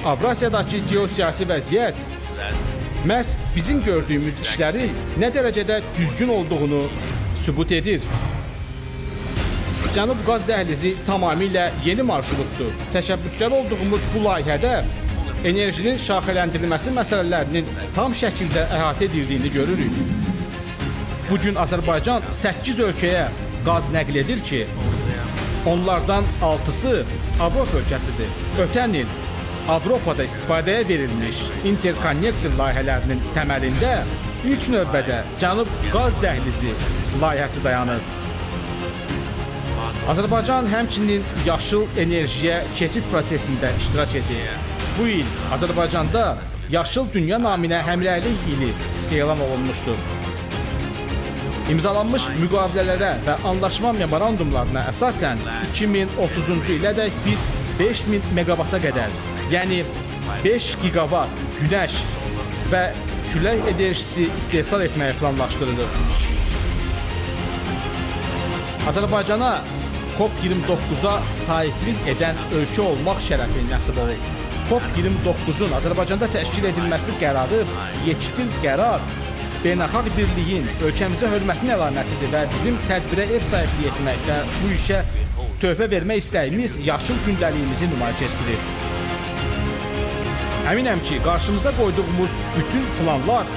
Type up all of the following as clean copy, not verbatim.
Avrasiyadakı geosiyasi vəziyyət məhz bizim gördüyümüz işlərin nə dərəcədə düzgün olduğunu sübut edir. Cənub qaz dəhlizi tamamilə yeni marşrutdur. Təşəbbüskar olduğumuz bu layihədə enerjinin şaxələndirilməsi məsələlərinin tam şəkildə əhatə edildiyini görürük. Bugün Azərbaycan 8 ölkəyə qaz nəql edir ki, onlardan 6-sı Avropa ölkəsidir. Ötən il Avropada istifadəyə verilmiş interkonnektor layihələrinin təməlində ilk növbədə Cənub qaz dəhlizi layihəsi dayanır. Azərbaycan həmçinin yaşıl enerjiyə keçid prosesində iştirak edir. Bu il Azərbaycanda Yaşıl Dünya naminə həmrəylik ili elan olunmuşdur. İmzalanmış müqavilələrə və anlaşma memorandumlarına əsasən 2030-cu ilədək biz 5000 meqavata qədər, yəni 5 gigavat günəş və külək enerjisi istehsal etməyi planlaşdırılır. Azərbaycana COP29-a sahiblik edən ölkə olmaq şərəfi nəsib olur. COP29-un Azərbaycanda təşkil edilməsi qərarı yekdil qərar, beynəlxalq birliyin ölkəmizə hörmətinin əlamətidir və bizim tədbirə ev sahibliyi etmək və bu işə töhfə vermək istəyimiz yaşıl gündəliyimizi nümayiş etdirir. Əminəm ki, qarşımıza qoyduğumuz bütün planlar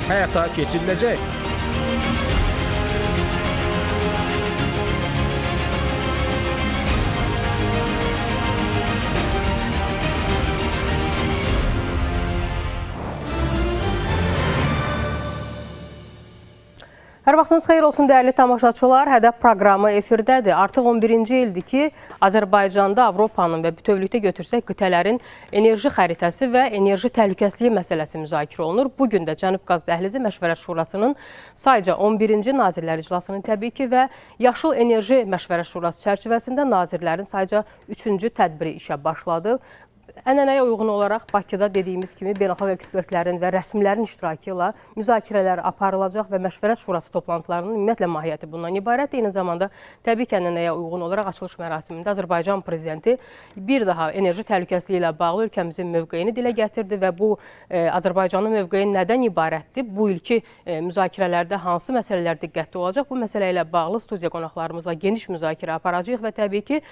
həyata keçiriləcək. Hər vaxtınız xeyir olsun dəyərli tamaşaçılar. Hədəf proqramı efirdədir. Artıq 11-ci ildir ki, Azərbaycanda Avropanın və bütövlükdə götürsək qitələrin enerji xəritəsi və enerji təhlükəsizliyi məsələsi müzakirə olunur. Bugün də Cənub Qaz Dəhlizi Məşvərət Şurasının sayca 11-ci Nazirlər İclasının təbii ki və Yaşıl Enerji Məşvərət Şurası çərçivəsində nazirlərin sayca 3-cü tədbiri işə başladı. Ənənəyə uyğun olaraq Bakıda dediyimiz kimi beynəlxalq ekspertlərin və rəsmilərin iştirakı ilə müzakirələr aparılacaq və Məşvərət Şurası toplantılarının ümumiyyətlə mahiyyəti bundan ibarət. Eyni zamanda təbii ki, ənənəyə uyğun olaraq açılış mərasimində Azərbaycan prezidenti bir daha enerji təhlükəsizliyi ilə bağlı ölkəmizin mövqeyini dilə gətirdi və bu Azərbaycanın mövqeyi nədən ibarətdir? Bu ilki müzakirələrdə hansı məsələlər diqqətli olacaq? Bu məsələ ilə bağlı studiya qonaqlarımızla geniş müzakirə aparacağıq və təbii ki,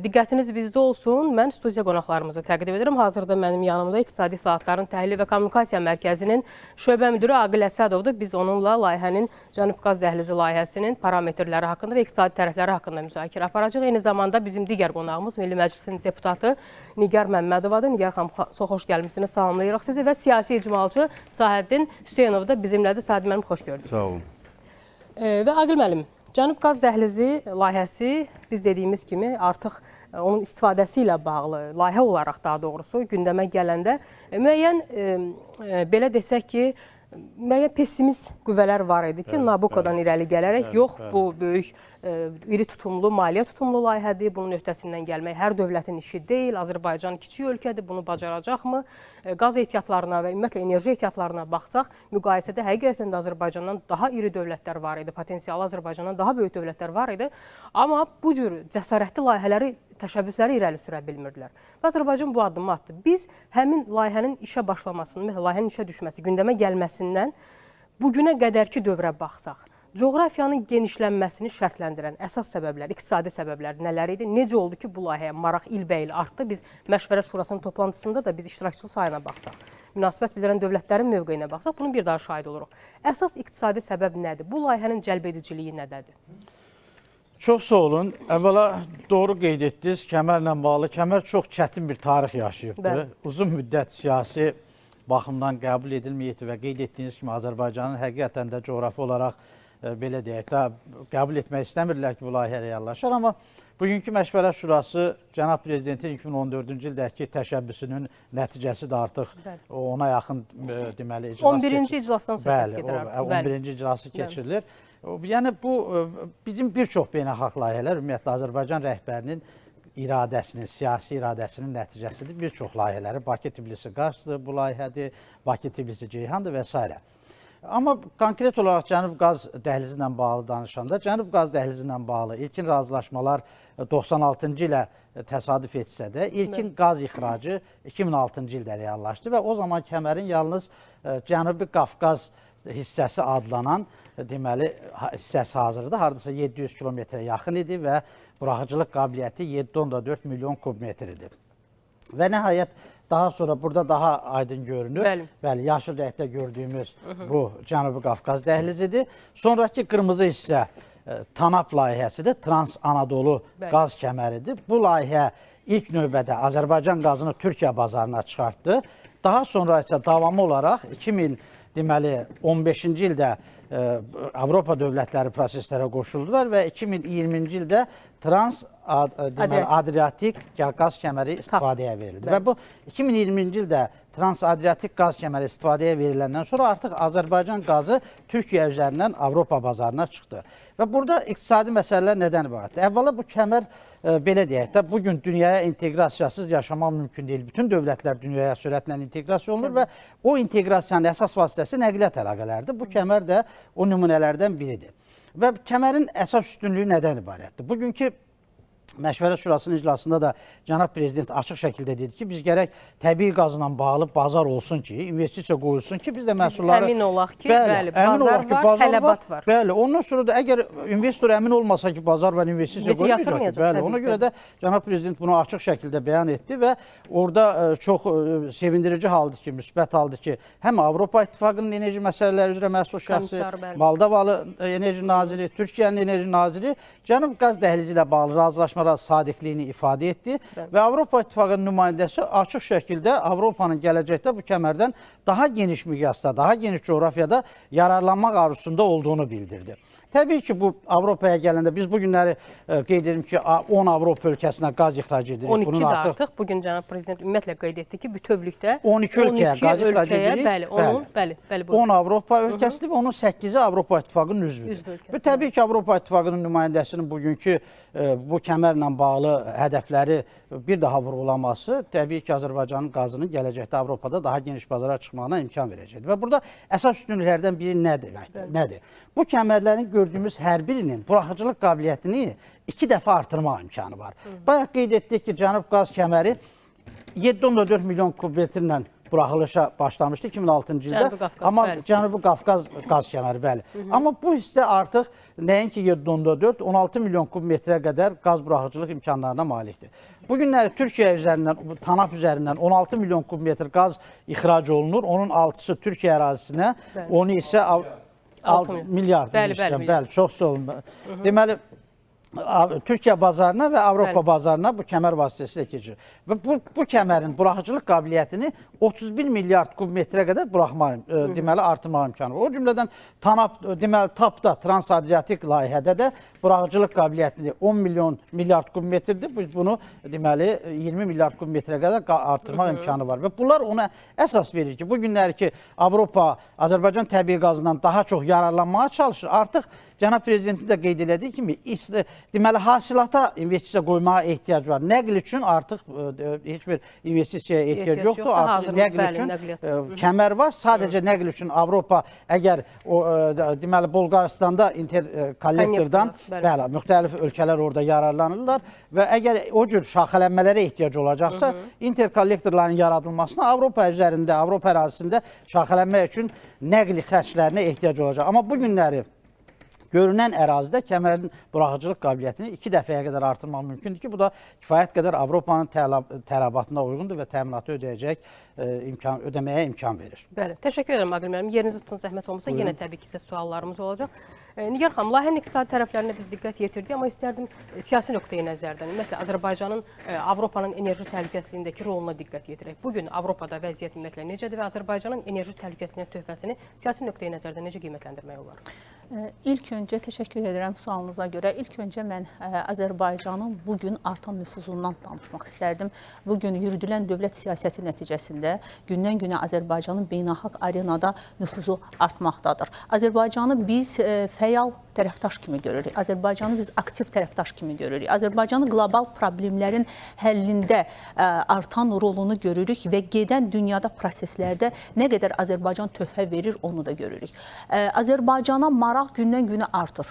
diqqətiniz bizdə olsun. Mən studiya qonaqlarımızı təqdim edirəm. Hazırda mənim yanımda İqtisadi Saatların Təhlil və Kommunikasiya Mərkəzinin şöbə müdürü Aqil Əsədovdur. Biz onunla layihənin Cənub Qaz Dəhlizi layihəsinin parametrləri haqqında və iqtisadi tərəfləri haqqında müzakirə aparacağıq. Eyni zamanda bizim digər qonağımız Milli Məclisin deputatı Nigar Məmmədovadır. Nigar xanım, çox xoş gəlmişsiniz. Salamlayırıq sizi və siyasi icmalçı Sahəddin Hüseynov da bizimlədir. Sahəddin müəllim, xoş gördük. Sağ olun. Və Aqil müəllim, Cənub Qaz Dəhlizi layihəsi biz dediyimiz kimi artıq onun istifadəsi ilə bağlı, layihə olaraq daha doğrusu gündəmə gələndə müəyyən, belə desək ki, müəyyən pessimist qüvvələr var idi ki, Nabukodan irəli gələrək, yox, bu böyük, iri tutumlu, maliyyə tutumlu layihədir, bunun öhdəsindən gəlmək hər dövlətin işi deyil, Azərbaycan kiçik ölkədir, bunu bacaracaqmı? Qaz ehtiyatlarına və ümumiyyətlə enerji ehtiyatlarına baxsaq, müqayisədə həqiqətən də Azərbaycandan daha iri dövlətlər var idi, potensialı Azərbaycandan daha böyük dövlətlər var idi, amma bu cür cəsarətli layihələri, təşəbbüsləri irəli sürə bilmirdilər. Və Azərbaycan bu addımı atdı. Biz həmin layihənin işə başlamasının, layihənin işə düşməsi, gündəmə gəlməsindən bugünə qədərki dövrə baxsaq, coğrafiyanın genişlənməsini şərtləndirən əsas səbəblər, iqtisadi səbəblər nələr idi? Necə oldu ki, bu layihəyə maraq ilbəil artdı? Biz Məşvərət Şurasının toplantısında da biz iştirakçı sayına baxsaq, münasibət bildirən dövlətlərin mövqeyinə baxsaq, bunun bir daha şahid oluruq. Əsas iqtisadi səbəb nədir? Bu layihənin cəlbediciliyi nədədir? Çox sağ olun. Əvvəla doğru qeyd etdiniz, kəmərlə bağlı. Kəmər çox çətin bir tarix yaşayıbdır. Uzun müddət siyasi baxımdan qəbul edilməyəcəkdir və qeyd etdiyiniz kimi Azərbaycanın həqiqətən də coğrafi olaraq belə deyək də qəbul etmək istəmirlər ki, bu layihə reallaşır. Amma bugünkü Məşvərət Şurası Cənab Prezidentin 2014-cü ildəki təşəbbüsünün nəticəsi də artıq ona yaxın deməli iclas 11-ci iclasdan söhbət gedir artıq. 11-ci iclası keçirilir. Yəni bu bizim bir çox beynəlxalq layihələr ümumiyyətlə Azərbaycan rəhbərinin iradəsinin, siyasi iradəsinin nəticəsidir. Bir çox layihələri Bakı Tbilisi Qarsdır, bu layihədir, Bakı Tbilisi Ceyhandır və s. Amma konkret olaraq Cənub qaz dəhlizi ilə bağlı danışanda, Cənub qaz dəhlizi ilə bağlı ilkin razılaşmalar 96-cı ilə təsadüf etsə də, ilkin qaz ixracı 2006-cı ildə reallaşdı və o zaman kəmərin yalnız Cənubi Qafqaz hissəsi adlanan deməli hissəsi hazırdı. Hardasa 700 kilometrə yaxın idi və buraxıcılıq qabiliyyəti 7,4 milyon kubmetr idi. Və nəhayət daha sonra burada daha aydın görünür. Bəli, yaşıl rəngdə gördüyümüz bu Cənubi Qafqaz dəhlizidir. Sonraki qırmızı hissə TANAP layihəsidir, Trans-Anadolu qaz kəməridir. Bu layihə ilk növbədə Azərbaycan qazını Türkiyə bazarına çıxartdı. Daha sonra isə davamı olaraq 2015-ci ildə Avropa dövlətləri proseslərə qoşuldular və 2020-ci ildə Trans-Adriatik qaz kəməri istifadəyə verildi. Və bu 2020-ci ildə Trans-Adriatik qaz kəməri istifadəyə veriləndən sonra artıq Azərbaycan qazı Türkiyə üzərindən Avropa bazarına çıxdı. Və burada iqtisadi məsələlər nədən ibarətdir? Əvvəla bu kəmər, belə deyək də, bugün dünyaya inteqrasiyasız yaşamaq mümkün deyil. Bütün dövlətlər dünyaya sürətlə inteqrasiya olunur və o inteqrasiyanın əsas vasitəsi nəqliyyat əlaqələrdir. Bu kəmər də o nümunələrdən biridir. Və kəmərin əsas üstünlüyü nədən ibarətdir? Bugünkü Məşvərət Şurasının iclasında da Cənab Prezident açıq şəkildə dedi ki, biz gərək təbii qazla bağlı bazar olsun ki, investisiya qoyulsun ki, biz də məhsulları... Əmin olaq ki, bəli, bazar var, tələbat var. Bəli, ondan sonra da əgər investor əmin olmasa ki, bazar və investisiya qoyulmayacaq, bəli, ona görə də Cənab Prezident bunu açıq şəkildə bəyan etdi və orada çox sevindirici haldır ki, müsbət haldır ki, həm Avropa İttifaqının enerji məsələləri üzrə məsul şəxsi, Moldovalı enerji naziri, Türkiyənin enerji naziri Cənub qaz dəhlizi ilə bağlı razılaşmalara sadiqliyini ifadə etdi və Avropa İttifaqının nümayəndəsi açıq şəkildə Avropanın gələcəkdə bu kəmərdən daha geniş miqyasda, daha geniş coğrafiyada yararlanmaq arzusunda olduğunu bildirdi. Təbii ki, bu Avropaya gələndə biz bu günləri qeyd edim ki, 10 Avropa ölkəsinə qaz ixrac edirik. 12-də artıq bugün Cənab Prezident ümumiyyətlə qeyd etdi ki, bütövlükdə 12 ölkəyə qaz ixrac edirik. Bəli, 10 Avropa ölkəsidir və onun 8-i Avropa İttifaqının üzvüdür. Və təbii ki, Avropa İttifaqının nümayəndəsinin bugünkü bu kəmərlə bağlı hədəfləri bir daha vurğulaması təbii ki, Azərbaycanın qazının gələcəkdə Avropada daha geniş bazara çıxmağına imkan verəcəkdir. Və burada əsas üstünlüklərdən biri nədir? Bu kəmərlərin gördüyümüz hər birinin buraxıcılıq qabiliyyətini 2 dəfə artırmaq imkanı var. Bayaq qeyd etdik ki, Cənub qaz kəməri 7,4 milyon kubmetrlə buraxılışa başlamışdı 2006-cı ildə. Amma Cənubi Qafqaz qaz kəməri, bəli. Amma bu hissə artıq nəinki 7,4, 16 milyon kubmetrə qədər qaz buraxıcılıq imkanlarına malikdir. Bugünləri Türkiyə üzərindən, TANAP üzərindən 16 milyon kubmetr qaz ixrac olunur. Onun 6-sı Türkiyə ərazisinə, onu isə 6 milyard. Bəli, çox sağ olun. Deməli, Türkiyə bazarına və Avropa bazarına bu kəmər vasitəsilə keçir. Və bu kəmərin buraxıcılıq qabiliyyətini 31 milyard kubmetrə qədər deməli, artırmaq imkanı var. O cümlədən TAP-da, Trans-Adriatik layihədə də buraxıcılıq qabiliyyətini 10 milyard kubmetrdir. Biz bunu deməli 20 milyard kubmetrə qədər artırmaq imkanı var. Və bunlar ona əsas verir ki, bu günləri ki, Avropa Azərbaycan təbii qazından daha çox yararlanmaya çalışır. Artıq Cənab Prezidentin də qeyd elədiyi kimi, deməli, hasilata investisiya qoymağa ehtiyac var. Nəql üçün artıq heç bir investisiyaya ehtiyac yoxdur. Artıq nəql üçün kəmər var. Sadəcə nəql üçün Avropa əgər deməli, Bolqaristanda interkollektordan müxtəlif ölkələr orada yararlanırlar və əgər o cür şaxələnmələrə ehtiyac olacaqsa, interkollektorların yaradılmasına Avropa üzərində, Avropa ərazisində şaxələnmək üçün nəqli xərclərinə ehtiyac olacaq. Amma bu günləri görünən ərazidə kəmərin buraxıcılıq qabiliyyətini 2 dəfəyə qədər artırmaq mümkündür ki, bu da kifayət qədər Avropanın tələbatına uyğundur və təminatı ödəməyə imkan verir. Bəli, təşəkkür edirəm Aqil müəllim. Yerinizi tutun, zəhmət olmasa yenə təbii ki, sizə suallarımız olacaq. Nigar xanım, layihənin iqtisadi tərəflərinə biz diqqət yetirdik, amma istərdim siyasi nöqteyi nəzərdən, ümumiyyətlə Azərbaycanın Avropanın enerji təhlükəsizliyindəki roluna diqqət yetirək. Bugün Avropada vəziyyət ümumiyyətlə necədir və Azərbaycanın enerji təhlükəsizliyinə töhfəsini siyasi nöqteyi nəzərdən necə qiymətləndirmək olar? İlk öncə təşəkkür edirəm sualınıza görə. İlk öncə mən Azərbaycanın bugün artan nüfuzundan danışmaq istərdim. Bugün yürüdülən dövlət siyasəti nəticəsində gündən-günə Azərbaycanın beynəlxalq arenada nüfuzu artmaqdadır. Azərbaycanı biz fəal tərəfdaş kimi görürük. Azərbaycanı biz aktiv tərəfdaş kimi görürük. Azərbaycanı qlobal problemlərin həllində artan rolunu görürük və gedən dünyada proseslərdə nə qədər Azərbaycan töhfə verir, onu da görürük. Azərbaycana maraq gündən-günə artır.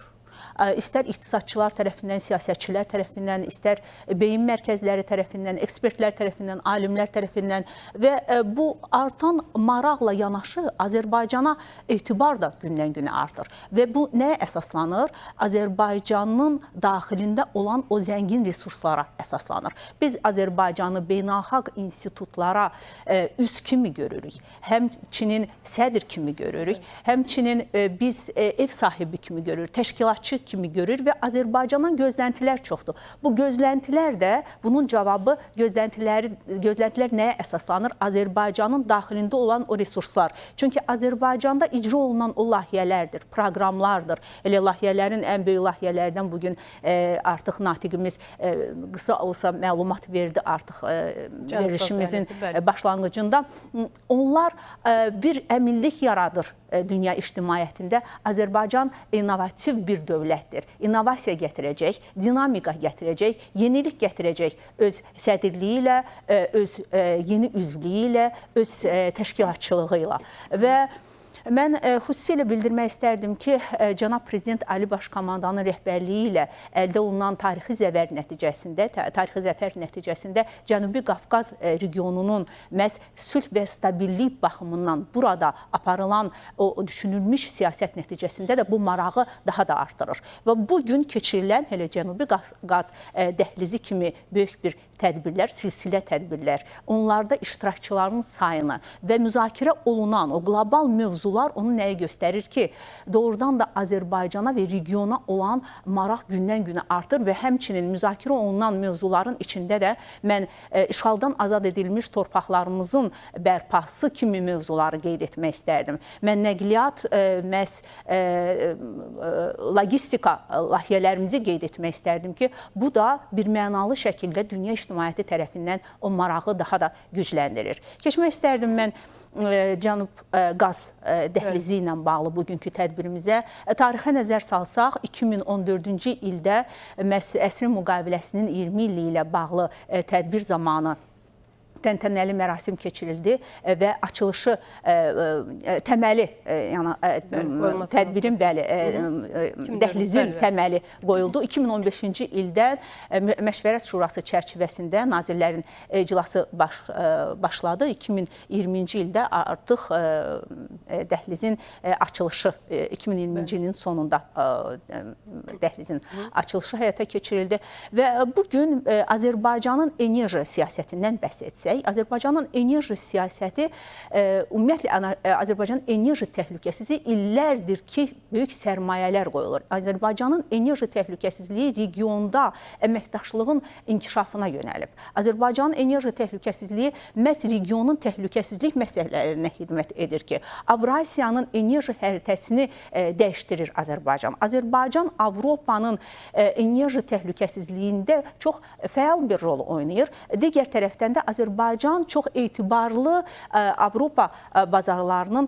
İstər iqtisadçılar tərəfindən, siyasətçilər tərəfindən, istər beyin mərkəzləri tərəfindən, ekspertlər tərəfindən, alimlər tərəfindən və bu artan maraqla yanaşı Azərbaycana etibar da gündən-günə artır. Və bu nəyə əsaslanır? Azərbaycanın daxilində olan o zəngin resurslara əsaslanır. Biz Azərbaycanı beynəlxalq institutlara üz kimi görürük. Həmçinin sədr kimi görürük, həmçinin biz ev sahibi kimi görürük, təşkilatçı kimi görür və Azərbaycandan gözləntilər çoxdur. Bu gözləntilər də, bunun cavabı gözləntilər nəyə əsaslanır? Azərbaycanın daxilində olan o resurslar. Çünki Azərbaycanda icra olunan o layihələrdir, proqramlardır. Elə layihələrin ən böyük layihələrdən bugün artıq natiqimiz qısa olsa məlumat verdi artıq verilişimizin başlanğıcında. Onlar bir əminlik yaradır dünya ictimaiyyətində. Azərbaycan innovativ bir dövlətdir. İnnovasiya gətirəcək, dinamika gətirəcək, yenilik gətirəcək öz sədrliyi ilə, öz yeni üzvlüyü ilə, öz təşkilatçılığı ilə. Və mən xüsusilə bildirmək istərdim ki, cənab Prezident Ali Baş Komandanın rəhbərliyi ilə əldə olunan tarixi zəfər nəticəsində Cənubi Qafqaz regionunun məhz sülh və stabillik baxımından burada aparılan o düşünülmüş siyasət nəticəsində də bu marağı daha da artırır. Və bugün keçirilən elə Cənubi Qafqaz dəhlizi kimi böyük bir tədbirlər, silsilə tədbirlər, onlarda iştirakçıların sayını və müzakirə olunan o qlobal mövzular onu nəyə göstərir ki, doğrudan da Azərbaycana və regiona olan maraq gündən-günə artır və həmçinin müzakirə olunan mövzuların içində də mən işğaldan azad edilmiş torpaqlarımızın bərpası kimi mövzuları qeyd etmək istərdim. Mən nəqliyyat, logistika layihələrimizi qeyd etmək istərdim ki, bu da bir mənalı şəkildə dünya ictimaiyyəti tərəfindən o marağı daha da gücləndirir. Keçmək istərdim mən Cənub qaz dəhlizi ilə bağlı bugünkü tədbirimizə. Tarixə nəzər salsaq, 2014-cü ildə əsrin müqaviləsinin 20 ili ilə bağlı tədbir zamanı təntənəli mərasim keçirildi və açılışı təməli, yəni tədbirin dəhlizin təməli qoyuldu. 2015-ci ildən Məşvərət Şurası çərçivəsində nazirlərin iclası başladı. 2020-ci ildə artıq dəhlizin açılışı, 2020-ci ilin sonunda dəhlizin açılışı həyata keçirildi və bugün Azərbaycanın enerji siyasətindən bəhs etsək, Azərbaycanın enerji siyasəti, ümumiyyətlə Azərbaycanın enerji təhlükəsizliyi illərdir ki, böyük sərmayələr qoyulur. Azərbaycanın enerji təhlükəsizliyi regionda əməkdaşlığın inkişafına yönəlib. Azərbaycanın enerji təhlükəsizliyi məhz regionun təhlükəsizlik məsələlərinə xidmət edir ki, Avrasiyanın enerji xəritəsini dəyişdirir Azərbaycan. Azərbaycan Avropanın enerji təhlükəsizliyində çox fəal bir rol oynayır. Digər tərəfdən də Azərbaycan çox etibarlı Avropa bazarlarının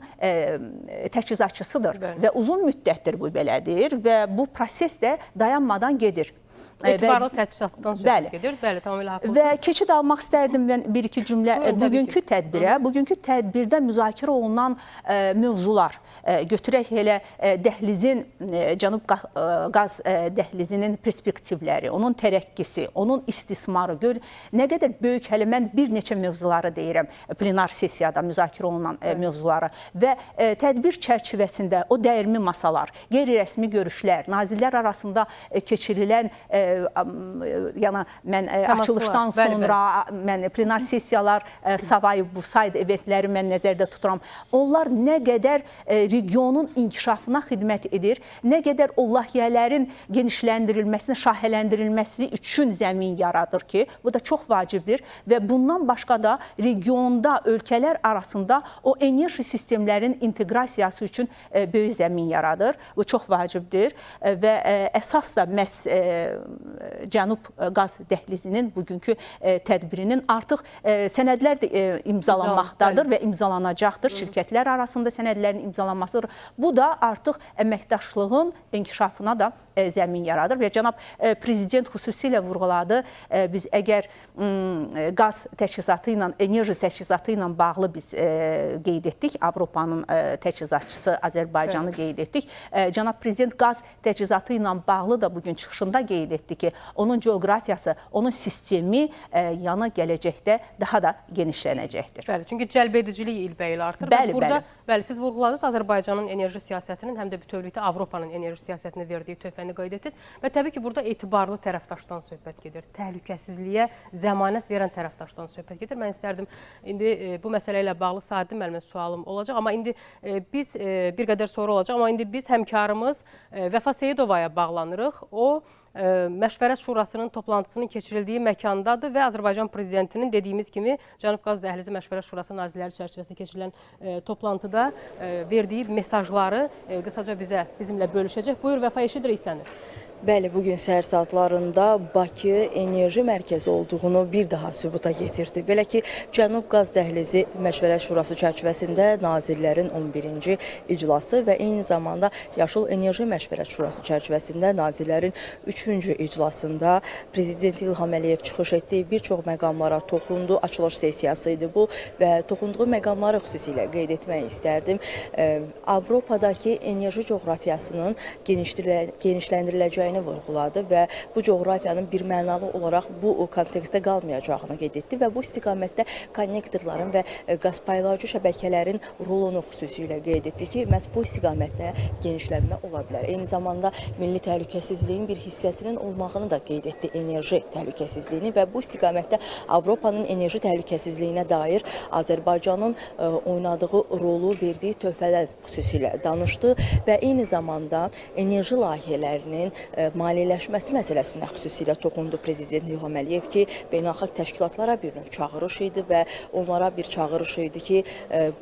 təchizatçısıdır və uzun müddətdir bu belədir və bu proses də dayanmadan gedir. Etibarlı təchizatdan söz gedir. Bəli, tamamilə haqlısınız. Və keçid almaq istərdim mən bir-iki cümlə bugünkü tədbirə. Bugünkü tədbirdə müzakirə olunan mövzular, götürək elə dəhlizin, Cənub qaz dəhlizinin perspektivləri, onun tərəqqisi, onun istismarı, gör nə qədər böyük, hələ mən bir neçə mövzuları deyirəm, plenar sessiyada müzakirə olunan mövzuları və tədbir çərçivəsində o dəyirmi masalar, qeyri-rəsmi görüşlər, nazirlər arasında keçirilən yəni mən açılışdan sonra mən plenar sessiyalar savayı bu saydı eventləri mən nəzərdə tuturam. Onlar nə qədər regionun inkişafına xidmət edir, nə qədər o layihələrin genişləndirilməsinə, şaxələndirilməsi üçün zəmin yaradır ki, bu da çox vacibdir və bundan başqa da regionda ölkələr arasında o enerji sistemlərin inteqrasiyası üçün böyük zəmin yaradır. Bu çox vacibdir və əsas da məhz Cənub qaz dəhlizinin bugünkü tədbirinin artıq sənədlər də imzalanmaqdadır və imzalanacaqdır. Şirkətlər arasında sənədlərin imzalanmasıdır. Bu da artıq əməkdaşlığın inkişafına da zəmin yaradır və cənab prezident xüsusilə vurğuladı. Biz əgər qaz təchizatı ilə, enerji təchizatı ilə bağlı biz qeyd etdik, Avropanın təchizatçısı Azərbaycanı qeyd etdik. Cənab prezident qaz təchizatı ilə bağlı da bugün çıxışında qeyd etdi ki, onun coğrafiyası, onun sistemi yana gələcəkdə daha da genişlənəcəkdir. Bəli, çünki cəlbedicilik ilbəil artır. Bəli, burada, bəli, siz vurğuladınız Azərbaycanın enerji siyasətinin, həm də bütövlükdə Avropanın enerji siyasətinə verdiyi töhfəni qeyd etdiniz və təbii ki, burada etibarlı tərəfdaşdan söhbət gedir. Təhlükəsizliyə zəmanət verən tərəfdaşdan söhbət gedir. Mən istərdim, indi bu məsələ ilə bağlı Sadi müəllimə sualım olacaq, amma indi biz bir qədər sonra olacaq, amma indi biz həmkarımız Vəfa Seyidovaya bağlanırıq. O, Məşvərət Şurasının toplantısının keçirildiyi məkandadır və Azərbaycan prezidentinin dediyimiz kimi Cənub Qaz Dəhlizi Məşvərət Şurası nazirləri çərçivəsində keçirilən toplantıda verdiyi mesajları qısaca bizimlə bölüşəcək. Buyur Vəfa, eşidirik səni. Bəli, bugün səhər saatlarında Bakı enerji mərkəzi olduğunu bir daha sübuta getirdi. Belə ki, Cənub Qaz Dəhlizi Məşvərət Şurası çərçivəsində nazirlərin 11-ci iclası və eyni zamanda Yaşıl Enerji Məşvərət Şurası çərçivəsində nazirlərin 3-cü iclasında Prezident İlham Əliyev çıxış etdi, bir çox məqamlara toxundu. Açılış sessiyası idi bu və toxunduğu məqamları xüsusilə qeyd etmək istərdim. Avropadakı enerji coğrafiyasının genişləndiriləcəyini vurğuladı və bu coğrafiyanın bir mənalı olaraq bu kontekstdə qalmayacağını qeyd etdi və bu istiqamətdə konnektorların və qaz paylayıcı şəbəkələrin rolunu xüsusilə qeyd etdi ki, məhz bu istiqamətdə genişlənmə ola bilər. Eyni zamanda milli təhlükəsizliyin bir hissəsinin olmağını da qeyd etdi, enerji təhlükəsizliyini və bu istiqamətdə Avropanın enerji təhlükəsizliyinə dair Azərbaycanın oynadığı rolu, verdiyi töhfələr xüsusilə danışdı və eyni zamanda enerji layihələrinin maliyyələşməsi məsələsinə xüsusilə toxundu Prezident İlham Əliyev ki, beynəlxalq təşkilatlara bir növ çağırış idi və onlara bir çağırış idi ki,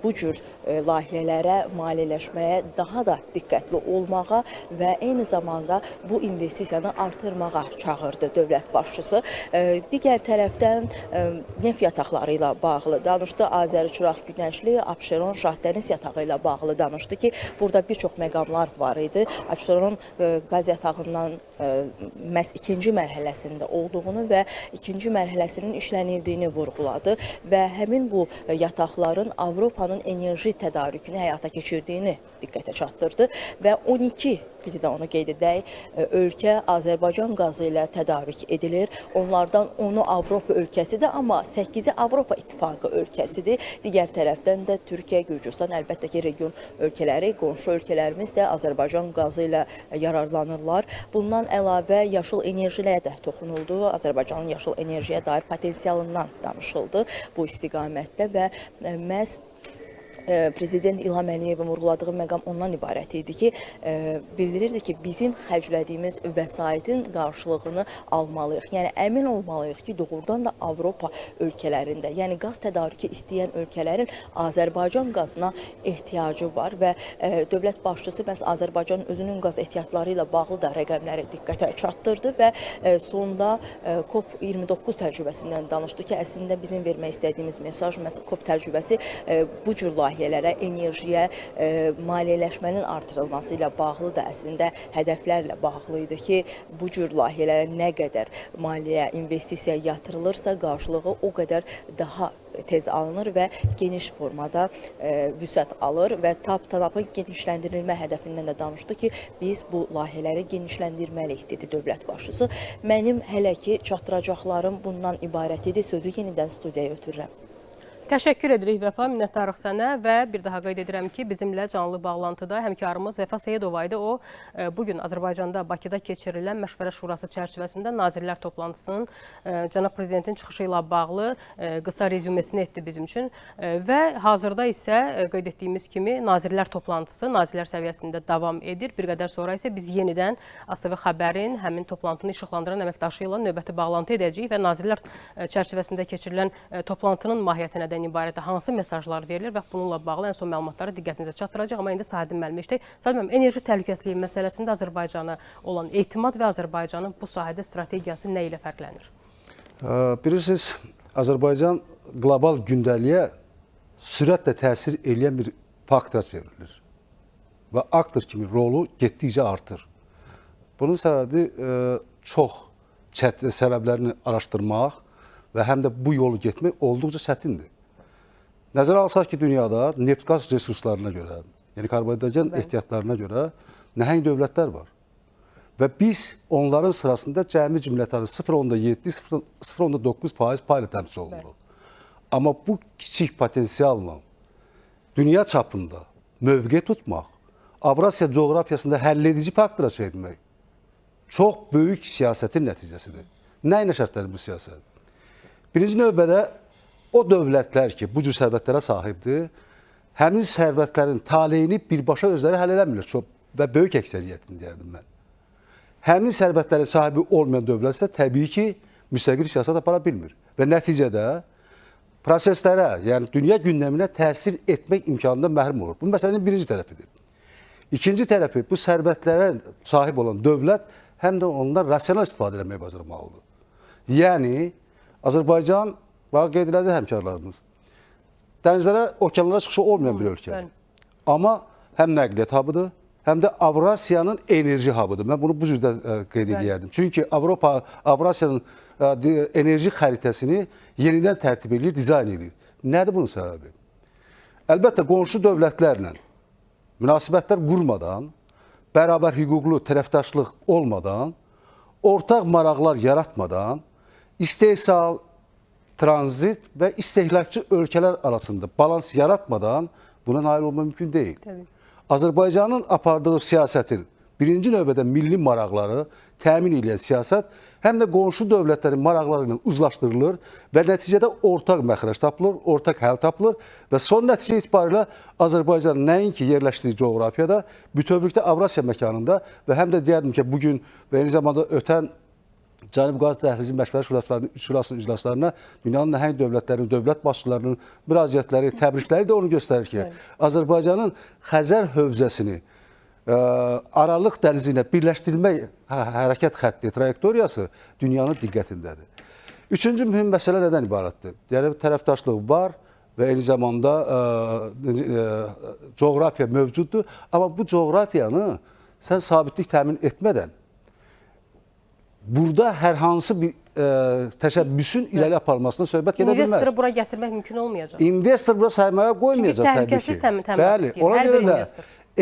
bu cür layihələrə, maliyyələşməyə daha da diqqətli olmağa və eyni zamanda bu investisiyanı artırmağa çağırdı dövlət başçısı. Digər tərəfdən neft yataqları ilə bağlı danışdı. Azəri-Çıraq Günəşli, Abşeron, Şahdəniz yatağı ilə bağlı danışdı ki, burada bir çox məqamlar var idi. Abşeron qaz yatağından məhz ikinci mərhələsində olduğunu və ikinci mərhələsinin işlənildiyini vurğuladı və həmin bu yataqların Avropanın enerji tədarükünü həyata keçirdiyini diqqətə çatdırdı və 12, bir də onu qeyd edək, ölkə Azərbaycan qazı ilə tədarük edilir. Onlardan 10-u Avropa ölkəsidir, amma 8-i Avropa İttifaqı ölkəsidir. Digər tərəfdən də Türkiyə, Gürcüstan, əlbəttə ki, region ölkələri, qonşu ölkələrimiz də Azərbaycan qazı ilə yararlanırlar. Bundan əlavə yaşıl enerjiyə də toxunuldu. Azərbaycanın yaşıl enerjiyə dair potensialından danışıldı bu istiqamətdə və məhz Prezident İlham Əliyevin vurğuladığı məqam ondan ibarət idi ki, bildirirdi ki, bizim xərclədiyimiz vəsaitin qarşılığını almalıyıq. Yəni, əmin olmalıyıq ki, doğrudan da Avropa ölkələrində, yəni qaz tədarükü istəyən ölkələrin Azərbaycan qazına ehtiyacı var və dövlət başçısı məhz Azərbaycanın özünün qaz ehtiyatları ilə bağlı da rəqəmləri diqqətə çatdırdı və sonda COP29 təcrübəsindən danışdı ki, əslində bizim vermək istədiyimiz mesaj məhz COP təcrübəsi bu cür layihələrə, enerjiyə, maliyyələşmənin artırılması ilə bağlı da əslində hədəflərlə bağlı idi ki, bu cür layihələrə nə qədər maliyyə, investisiya yatırılırsa, qarşılığı o qədər daha tez alınır və geniş formada vüsət alır və TAP-TANAP-ın genişləndirilmə hədəfindən də danışdı ki, biz bu layihələri genişləndirməliyik, dedi dövlət başçısı. Mənim hələ ki çatdıracaqlarım bundan ibarət idi. Sözü yenidən studiyaya ötürürəm. Təşəkkür edirik Vəfa, minnətdarıq sənə və bir daha qeyd edirəm ki, bizimlə canlı bağlantıda həmkarımız Vəfa Seyidova idi. O, bugün Azərbaycanda, Bakıda keçirilən Məşvərət Şurası çərçivəsində Nazirlər toplantısının Cənab Prezidentin çıxışı ilə bağlı qısa rezümesini etdi bizim üçün və hazırda isə qeyd etdiyimiz kimi Nazirlər toplantısı Nazirlər səviyyəsində davam edir. Bir qədər sonra isə biz yenidən ATV Xəbərin həmin toplantını işıqlandıran əməkdaşı ilə növbəti bağlantı edəcəyik və Nazirlər çərçivəsində keçirilən toplantının mahiyyətinə də proqramından ibarət hansı mesajlar verilir və bununla bağlı ən son məlumatları diqqətinizə çatdıracaq. Amma indi Sahidin müəllimi işləyək. Sahid müəllim, enerji təhlükəsizliyi məsələsində Azərbaycana olan etimad və Azərbaycanın bu sahədə strategiyası nə ilə fərqlənir? Bilirsiniz, Azərbaycan qlobal gündəliyə sürətlə təsir edən bir faktor verilir və aktor kimi rolu getdikcə artır. Bunun səbəbi çox çətin səbəblərini araşdırmaq və həm də bu yolu getmək olduqca çətindir. Nəzərə alsaq ki, dünyada neft-qaz resurslarına görə, yəni karbonhidrogen ehtiyatlarına görə nəhəng dövlətlər var. Və biz onların sırasında cəmi cümlətanı 0,7-0,9% payla təmsil olunuruq. Amma bu kiçik potensialla dünya çapında mövqe tutmaq, Avrasiya coğrafiyasında həlledici faktora çevirmək çox böyük siyasətin nəticəsidir. Nə ilə şərtlənir bu siyasət? Birinci növbədə o dövlətlər ki, bu cür sərvətlərə sahibdir, həmin sərvətlərin taleyini birbaşa özləri həll eləmirlər və böyük əksəriyyətini deyərdim mən. Həmin sərvətlərin sahibi olmayan dövlət isə təbii ki, müstəqil siyasət apara bilmir və nəticədə proseslərə, yəni dünya gündəminə təsir etmək imkanından məhrum olur. Bu məsələnin birinci tərəfidir. İkinci tərəfi, bu sərvətlərə sahib olan dövlət həm də ondan rasional istifadə etməyi bacarmalıdır. Yəni, Azərbaycan, qeyd elədi həmkarlarımız, dənizlərə, okeanlara çıxışı olmayan bir ölkədir. Amma həm nəqliyyat hubıdır, həm də Avrasiyanın enerji hubıdır. Mən bunu bu cürdə qeyd edərdim. Çünki Avrasiyanın enerji xəritəsini yenidən tərtib edir, dizayn edir. Nədir bunun səbəbi? Əlbəttə, qonşu dövlətlərlə münasibətlər qurmadan, bərabər hüquqlu tərəfdaşlıq olmadan, ortaq maraqlar yaratmadan, istehsal, tranzit və istehlakçı ölkələr arasında balans yaratmadan buna nail olma mümkün deyil. Təbii. Azərbaycanın apardığı siyasətin birinci növbədə milli maraqları təmin edən siyasət həm də qonşu dövlətlərin maraqları ilə uzlaşdırılır və nəticədə ortaq məxrəc tapılır, ortaq həll tapılır və son nəticə etibarilə Azərbaycan nəinki yerləşdiyi coğrafiyada, bütövlükdə Avrasiya məkanında və həm də deyərdim ki, bugün və eyni zamanda ötən Cənub Qaz Dəhlizi Məşvərət Şurasının iclaslarına dünyanın nəhəng dövlətlərinin, dövlət başçılarının müraciətləri, təbrikləri də onu göstərir ki, Azərbaycanın Xəzər hövzəsini Aralıq dənizi ilə birləşdirmək hərəkət xətti, trayektoriyası dünyanın diqqətindədir. Üçüncü mühüm məsələ nədən ibarətdir? Yəni, tərəfdaşlıq var və eyni zamanda coğrafiya mövcuddur, amma bu coğrafiyanı sən sabitlik təmin etmədən burada hər hansı bir təşəbbüsün irəli aparılmasına söhbət gedə bilməz. İnvestoru bura gətirmək mümkün olmayacaq. İnvestor bura saymaya qoymayacaq təbii ki. Bəli, ona görə də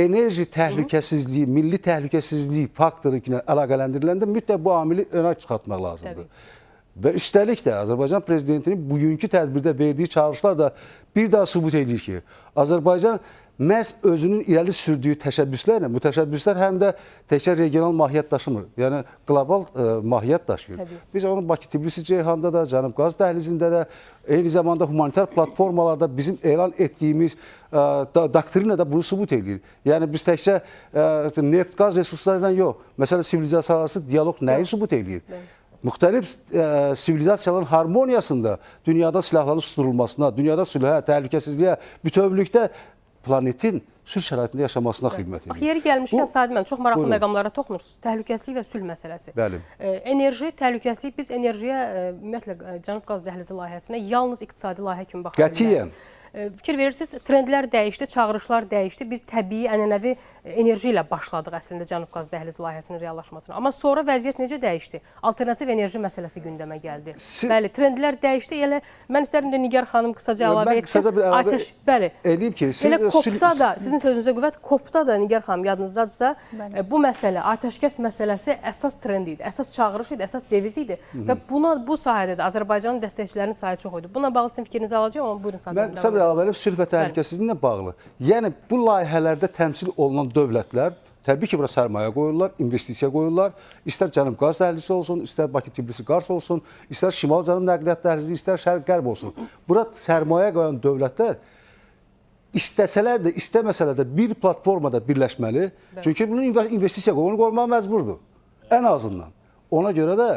enerji təhlükəsizliyi, milli təhlükəsizliyi faktoru ilə əlaqələndiriləndə mütləq bu amili önə çıxartmaq lazımdır. Və üstəlik də Azərbaycan prezidentinin bugünkü tədbirdə verdiyi çağırışlar da bir daha sübut edir ki, Azərbaycan məhz özünün irəli sürdüyü təşəbbüslərlə, bu təşəbbüslər həm də təkcə regional mahiyyət daşımır, yəni qlobal mahiyyət daşıyır. Biz onu Bakı-Tbilisi-Ceyhanda da, Cənub Qaz Dəhlizində də, eyni zamanda humanitar platformalarda bizim elan etdiyimiz doktrina da bunu sübut edir. Yəni biz təkcə neft-qaz resurslarıyla yox, məsələn, sivilizasiyalararası diyaloq nəyi sübut edir? Müxtəlif sivilizasiyaların harmoniyasında dünyada silahların susturulmasına, dünyada sülhə, təhlükəsizliyə, bütövlükdə planetin sülh şəraitində yaşamasına xidmət edir. Yeri gəlmişkən, Sadi müəllim, çox maraqlı məqamlara toxunursunuz. Təhlükəsizlik və sülh məsələsi. Bəli. Enerji, təhlükəsizlik, biz enerjiyə, ümumiyyətlə, Cənub Qaz Dəhlizi layihəsinə yalnız iqtisadi layihə kimi baxa bilmərik. Qətiyyən. Fikir verirsiniz, trendlər dəyişdi, çağırışlar dəyişdi. Biz təbii, ənənəvi enerji ilə başladıq əslində Cənub Qaz Dəhlizi layihəsinin reallaşmasına. Amma sonra vəziyyət necə dəyişdi? Alternativ enerji məsələsi gündəmə gəldi. Bəli, trendlər dəyişdi. Elə mən istərdim də Nigar xanım qısaca əlavə etsin. Qısaca bir əlavə edeyim ki, elə COP-da da, sizin sözünüzə qüvvət, COP-da da Nigar xanım yadınızdadırsa, bu məsələ, atəşkəs məsələsi əsas trend idi, əsas çağırış idi, əsas deviz idi və bu sahədə də Azərbaycanın dəstəkçilərinin sayı çox idi. Buna bağlı sizin fikrinizi alacağım, amma buyurun Sadi. Əlavəli sülh və təhlükəsizliklə bağlı. Yəni, bu layihələrdə təmsil olunan dövlətlər təbii ki, bura sərmayə qoyurlar, investisiya qoyurlar. İstər Cənub Qaz Dəhlizi olsun, istər Bakı-Tbilisi-Qars olsun, istər Şimal-Cənub Nəqliyyat Dəhlizi, istər Şərq-Qərb olsun. Bura sərmayə qoyan dövlətlər istəsələr də, istəməsələr də bir platformada birləşməli. Çünki bunun investisiya qoyulmaq məcburdur. Ən azından. Ona görə də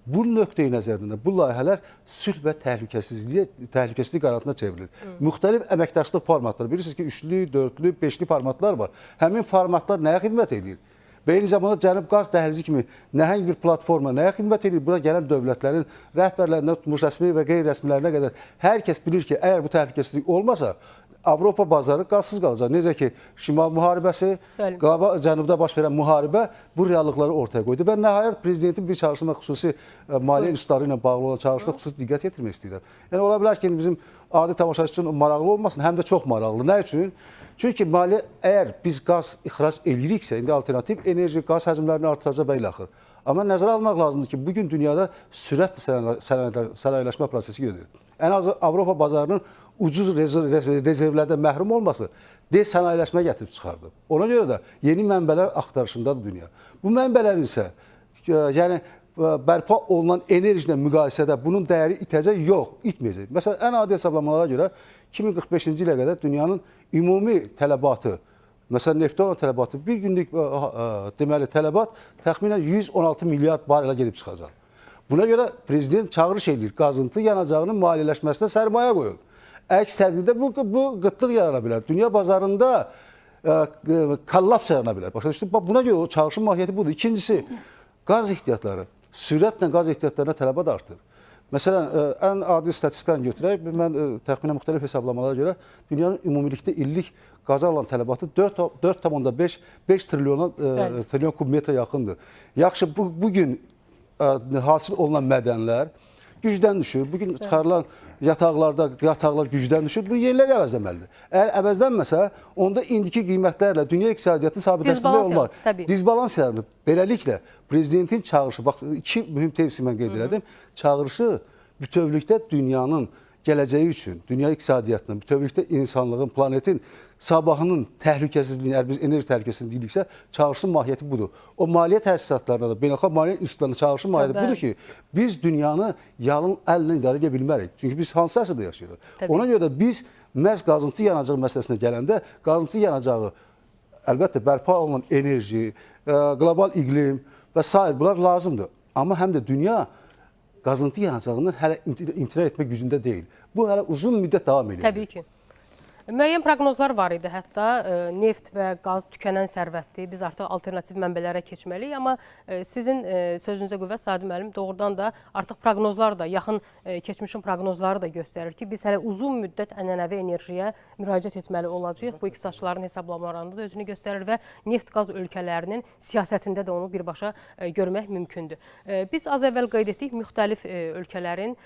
Bu nöqteyi nəzərdən də bu layihələr sülh və təhlükəsizlik qarantina çevrilir. Müxtəlif əməkdaşlıq formatları, bilirsiniz ki, 3-lü, 4-lü, 5-li formatlar var. Həmin formatlar nəyə xidmət edir? Və eyni zamanda Cənub Qaz Dəhlizi kimi nəhəng bir platforma nəyə xidmət edir? Bura gələn dövlətlərin rəhbərlərindən tutmuş rəsmi və qeyri-rəsmilərinə qədər hər kəs bilir ki, əgər bu təhlükəsizlik olmasa, Avropa bazarı qazsız qalacaq. Necə ki, Şimal müharibəsi, Cənubda baş verən müharibə bu reallıqları ortaya qoydu. Və nəhayət prezidentin bir çağrışına xüsusi maliyyə üsları ilə bağlı olan çağrışına xüsusi diqqət yetirmək istəyirəm. Yəni, ola bilər ki, bizim adi tamaşaçı üçün maraqlı olmasın, həm də çox maraqlı. Nə üçün? Çünki maliyyə, əgər biz qaz ixrac eləyiriksə, indi alternativ enerji, qaz həcmlərini artıracaq və ilə axır. Amma nəzərə almaq lazımdır ki, bugün dünyada sürətlə sənayələşmə prosesi gedir. Ən azı Avropa bazarının ucuz rezervlərdən məhrum olması sənayələşmə gətirib çıxardı. Ona görə də yeni mənbələr axtarışındadır dünya. Bu mənbələrin isə yəni bərpa olunan enerji ilə müqayisədə bunun dəyəri itəcək, yox, itməyəcək. Məsələn, ən adi hesablamalara görə 2045-ci ilə qədər dünyanın ümumi tələbatı, məsələn, neftə olan tələbatı, bir günlük deməli tələbat təxminən 116 milyard barelə gedib çıxacaq. Buna görə prezident çağırış edir, qazıntı yanacağının maliyyələşməsinə sərmayə qoyun. Əks təqdirdə bu qıtlıq yarana bilər. Dünya bazarında kollaps yarana bilər. Başa düşdük? Buna görə o çağırışın mahiyyəti budur. İkincisi, qaz ehtiyatları, sürətlə qaz ehtiyatlarına tələbat artır. Məsələn, ən adi statistikanı götürək, mən təxminən müxtəlif hesablamalara görə dünyanın ümumilikdə illik qaza olan tələbatı 4,5 trilyon kubmetrə yaxındır. Yaxşı, bugün hasil olunan mədənlər gücdən düşür. Bugün çıxarılan yataqlar gücdən düşür. Bu yerləri əvəzləməlidir. Əgər əvəzlənməsə, onda indiki qiymətlərlə dünya iqtisadiyyatını sabitləşdirmək olmaz. Disbalans yaranır. Beləliklə, prezidentin çağırışı, bax, iki mühüm tezisi mən qeyd elədim, çağırışı bütövlükdə dünyanın gələcəyi üçün, dünya iqtisadiyyatının, bütövlükdə insanlığın, planetin sabahının təhlükəsizliyini, əgər biz enerji təhlükəsizliyini deyiriksə, çağırışın mahiyyəti budur. O maliyyə təsisatlarına da, beynəlxalq maliyyə institutlarına çağırışın mahiyyəti budur ki, biz dünyanı yalın əllə idarə edə bilmərik. Çünki biz hansı əsrdə yaşayırıq? Ona görə də biz məhz qazıntı yanacağı məsələsinə gələndə, qazıntı yanacağı, əlbəttə, bərpa olunan enerji, qlobal iqlim və s. bunlar lazımdır. Amma həm də dünya qazıntı yanacağından hələ imtina etmək gücündə deyil. Bu hələ uzun müddət davam edir. Təbii ki. Müəyyən proqnozlar var idi, hətta neft və qaz tükənən sərvətdir. Biz artıq alternativ mənbələrə keçməliyik, amma sizin sözünüzə qüvvət Sadi müəllim, doğrudan da artıq proqnozlar da, yaxın keçmişin proqnozları da göstərir ki, biz hələ uzun müddət ənənəvi enerjiyə müraciət etməli olacağıq. Bu iqtisadçıların hesablamalarında da özünü göstərir və neft-qaz ölkələrinin siyasətində də onu birbaşa görmək mümkündür. Biz az əvvəl qeyd etdik, müxtəlif ölkələrin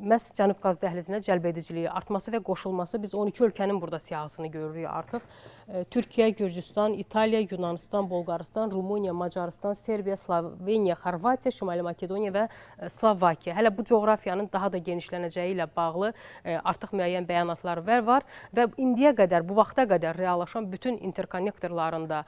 məhz Cənub Qaz Dəhlizinə cəlbediciliyi artması və qoşulması. Biz 12 ölkənin burada siyahısını görürük artıq. Türkiyə, Gürcüstan, İtaliya, Yunanistan, Bolqarıstan, Rumıniya, Macarıstan, Serbiya, Sloveniya, Xorvatiya, Şimali Makedoniya və Slovakiya. Hələ bu coğrafiyanın daha da genişlənəcəyi ilə bağlı artıq müəyyən bəyanatlar var və indiyə qədər, bu vaxta qədər reallaşan bütün interkonnektorlarında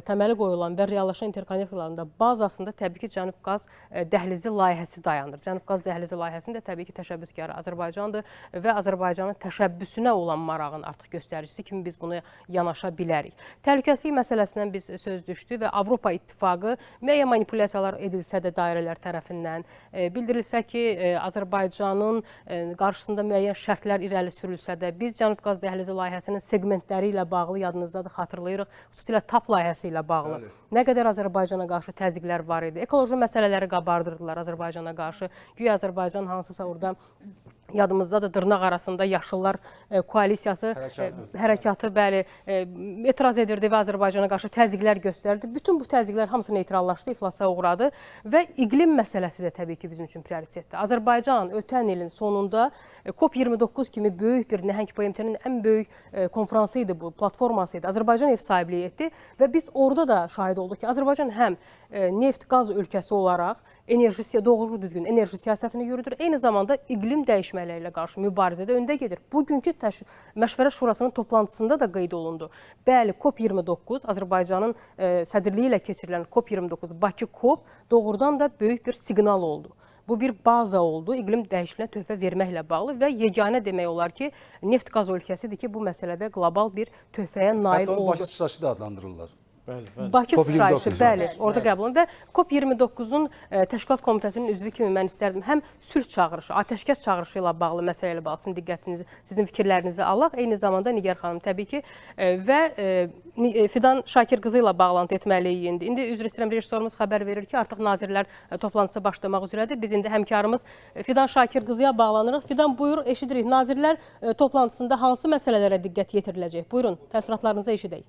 təməli qoyulan və reallaşan interkonnektorlarında bazasında təbii ki, Cənub Qaz Dəhlizi layihəsi dayanır. Cənub Qaz Dəhlizi layihəsində təbii ki, təşəbbüskarı Azərbaycandır və Azərbaycanın təşəbbüsünə olan marağın artıq göstəricisi kimi biz bunu yanaşa bilərik. Təhlükəsizlik məsələsindən biz söz düşdü və Avropa İttifaqı müəyyən manipulyasiyalar edilsə də dairələr tərəfindən, bildirilsə ki, Azərbaycanın qarşısında müəyyən şərtlər irəli sürülsə də, biz Cənub Qaz Dəhlizi layihəsinin segmentləri ilə bağlı, yadınızdadır, xatırlayırıq, xüsusilə TAP layihəsi ilə bağlı. Nə qədər Azərbaycana qarşı təzyiqlər var idi. Ekoloji məsələləri qabardırdılar Azərbaycana qarşı. Güya Azərbaycan hansısa orada yadımızdadır, dırnaq arasında Yaşıllar koalisiyası hərəkatı bəli, etiraz edirdi və Azərbaycana qarşı təzyiqlər göstərdi. Bütün bu təzyiqlər hamısı neytrallaşdı, iflasa uğradı və iqlim məsələsi də təbii ki, bizim üçün prioritetdir. Azərbaycan ötən ilin sonunda COP29 kimi böyük bir nəhəng BMT-nin ən böyük konfransı idi bu, platforması idi. Azərbaycan ev sahibliyi etdi və biz orada da şahid olduq ki, Azərbaycan həm neft-qaz ölkəsi olaraq doğru düzgün enerji siyasətini yürüdür. Eyni zamanda iqlim dəyişmələri ilə qarşı mübarizədə öndə gedir. Bugünkü Məşvərət Şurasının toplantısında da qeyd olundu. Bəli, COP29, Azərbaycanın sədrliyi ilə keçirilən COP29, Bakı COP doğrudan da böyük bir siqnal oldu. Bu bir baza oldu, iqlim dəyişikliyinə töhfə verməklə bağlı və yeganə demək olar ki, neft-qaz ölkəsidir ki, bu məsələdə qlobal bir töhfəyə nail oldu. Hətta onu Bakı çıxışı da adlandırırlar. Bəli. Bakı COP29 sıçrayışı, bəli, orada qəbul olundu və COP29-un təşkilat komitəsinin üzvü kimi mən istərdim həm sülh çağırışı, atəşkəs çağırışı ilə bağlı məsələ ilə bağlı sizin diqqətinizi, sizin fikirlərinizi alaq. Eyni zamanda Nigar xanım təbii ki və Fidan Şakir qızı ilə bağlantı etməliyik indi. İndi üzr istəyirəm, rejissorumuz xəbər verir ki, artıq nazirlər toplantısı başlamaq üzrədir. Biz indi həmkarımız Fidan Şakir qızıya bağlanırıq. Fidan, buyur, eşidirik. Nazirlər toplantısında hansı məsələlərə diqqət yetiriləcək? Buyurun, təəssüratlarınızı eşidək.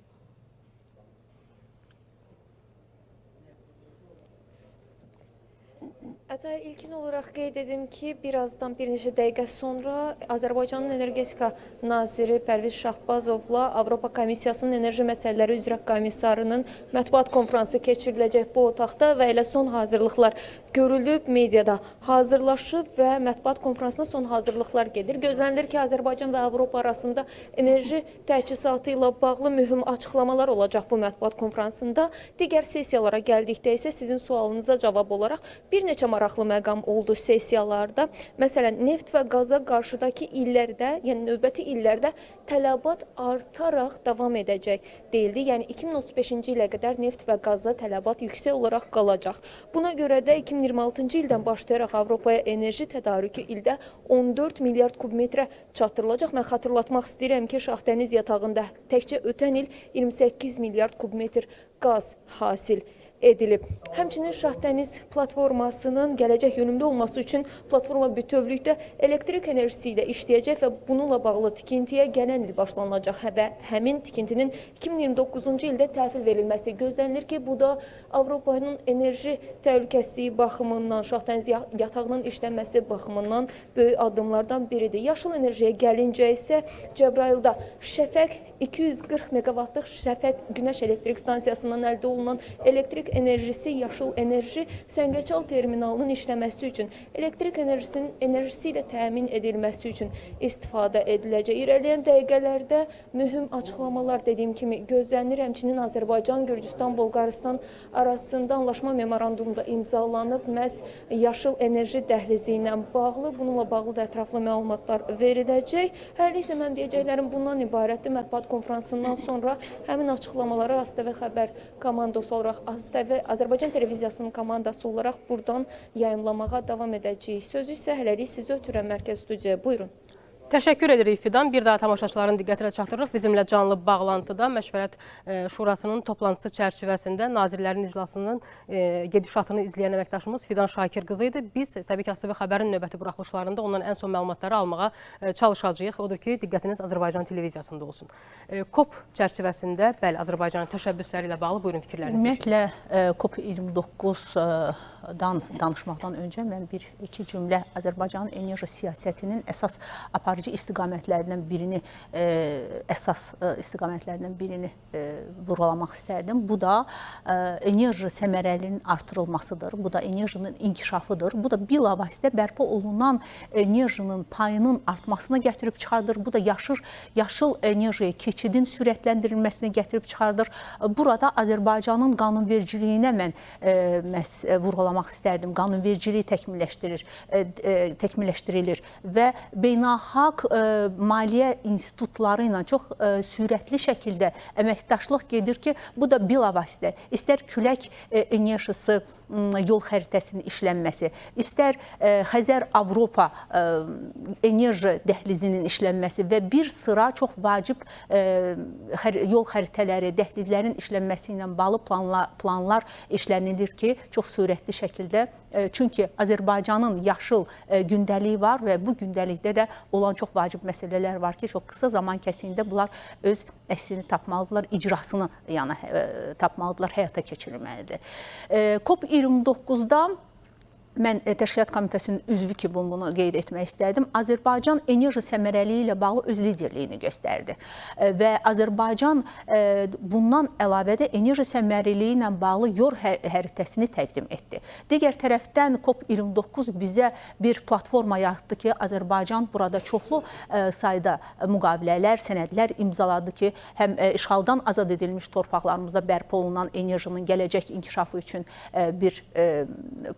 Ata, ilkin olaraq qeyd edim ki, birazdan bir neçə dəqiqə sonra Azərbaycanın Energetika Naziri Pərviz Şahbazovla Avropa Komissiyasının Enerji Məsələləri üzrə komissarının mətbuat konfransı keçiriləcək bu otaqda və elə son hazırlıqlar görülüb, mediada hazırlaşıb və mətbuat konfransına son hazırlıqlar gedir. Gözlənilir ki, Azərbaycan və Avropa arasında enerji təchizatı ilə bağlı mühüm açıqlamalar olacaq bu mətbuat konfransında. Digər sessiyalara gəldikdə isə sizin sualınıza cavab olaraq bir neçə maraqlı məqam oldu sessiyalarda. Məsələn, neft və qaza qarşıdakı illərdə, yəni növbəti illərdə tələbat artaraq davam edəcək deyildi. Yəni 2035-ci ilə qədər neft və qaza tələbat yüksək olaraq qalacaq. Buna görə də 2026-cı ildən başlayaraq Avropaya enerji tədarükü ildə 14 milyard kubmetrə çatdırılacaq. Mən xatırlatmaq istəyirəm ki, Şahdəniz yatağında təkcə ötən il 28 milyard kubmetr qaz hasil edilib. Həmçinin Şahdəniz platformasının gələcək yönümlü olması üçün platforma bütövlükdə elektrik enerjisi ilə işləyəcək və bununla bağlı tikintiyə gələn il başlanılacaq və həmin tikintinin 2029-cu ildə təhvil verilməsi gözlənilir ki, bu da Avropanın enerji təhlükəsizliyi baxımından, Şahdəniz yatağının işlənməsi baxımından böyük addımlardan biridir. Yaşıl enerjiyə gəlincə isə Cəbrayılda Şəfəq 240 meqavatlıq Şəfəq günəş elektrik stansiyasından əldə olunan elektrik enerjisi, yaşıl enerji Səngəçal terminalının işləməsi üçün, elektrik enerjisi ilə təmin edilməsi üçün istifadə ediləcək. İrəliyən dəqiqələrdə mühüm açıqlamalar dediyim kimi gözlənir. Həmçinin Azərbaycan, Gürcüstan, Bolqarıstan arasında anlaşma memorandumunda imzalanıb. Məhz yaşıl enerji dəhlizi ilə bağlı, bununla bağlı da ətraflı məlumatlar veriləcək. Hələ isə mənim deyəcəklərim bundan ibarətdir. Mətbuat konfransından sonra həmin açıqlamaları ASTV xəbər komandası olaraq Azərbaycan televiziyasının komandası olaraq buradan yayımlamağa davam edəcəyik. Sözü isə hələlik sizə ötürən mərkəz studiyaya. Buyurun. Təşəkkür edirik Fidan. Bir daha tamaşaçıların diqqətinə çatdırırıq. Bizimlə canlı bağlantıda Məşvərət Şurasının toplantısı çərçivəsində Nazirlərin iclasının gedişatını izləyən əməkdaşımız Fidan Şakir qızı idi. Biz təbii ki, ASTV xəbərin növbəti buraxılışlarında ondan ən son məlumatları almağa çalışacağıq. Odur ki, diqqətiniz Azərbaycan televiziyasında olsun. COP çərçivəsində, bəli, Azərbaycanın təşəbbüsləri ilə bağlı buyurun fikirlərinizi. Ümumiyyətlə COP29-dan danışmaqdan öncə mən bir-iki cümlə Azərbaycanın enerji siyasətinin əsas aparıcı istiqamətlərindən birini vurğulamaq istərdim. Bu da enerji səmərəliliyinin artırılmasıdır. Bu da enerjinin inkişafıdır. Bu da bilavasitə bərpa olunan enerjinin payının artmasına gətirib çıxardır. Bu da yaşıl enerjiyə keçidin sürətləndirilməsinə gətirib çıxardır. Burada Azərbaycanın qanunvericiliyinə mən vurğulamaq istərdim. Qanunvericiliyi təkmilləşdirilir və beynəlxalq maliyyə institutları ilə çox sürətli şəkildə əməkdaşlıq gedir ki, bu da bilavasitə istər külək enerjisi yol xəritəsinin işlənməsi, istər Xəzər-Avropa enerji dəhlizinin işlənməsi və bir sıra çox vacib yol xəritələri, dəhlizlərin işlənməsi ilə bağlı planlar işlənilir ki, çox sürətli şəkildə. Çünki Azərbaycanın yaşıl gündəliyi var və bu gündəlikdə də olan çox vacib məsələlər var ki, çox qısa zaman kəsiyində bunlar öz əksini tapmalıdırlar, icrasını tapmalıdırlar, həyata keçirilməlidir. COP29-da mən Təşkilat Komitəsinin üzvü kimi bunu qeyd etmək istərdim. Azərbaycan enerji səmərəliliyi ilə bağlı öz liderliyini göstərdi və Azərbaycan bundan əlavə də enerji səmərəliliyi ilə bağlı yol xəritəsini təqdim etdi. Digər tərəfdən COP29 bizə bir platforma yaratdı ki, Azərbaycan burada çoxlu sayda müqavilələr, sənədlər imzaladı ki, həm işğaldan azad edilmiş torpaqlarımızda bərpa olunan enerjinin gələcək inkişafı üçün bir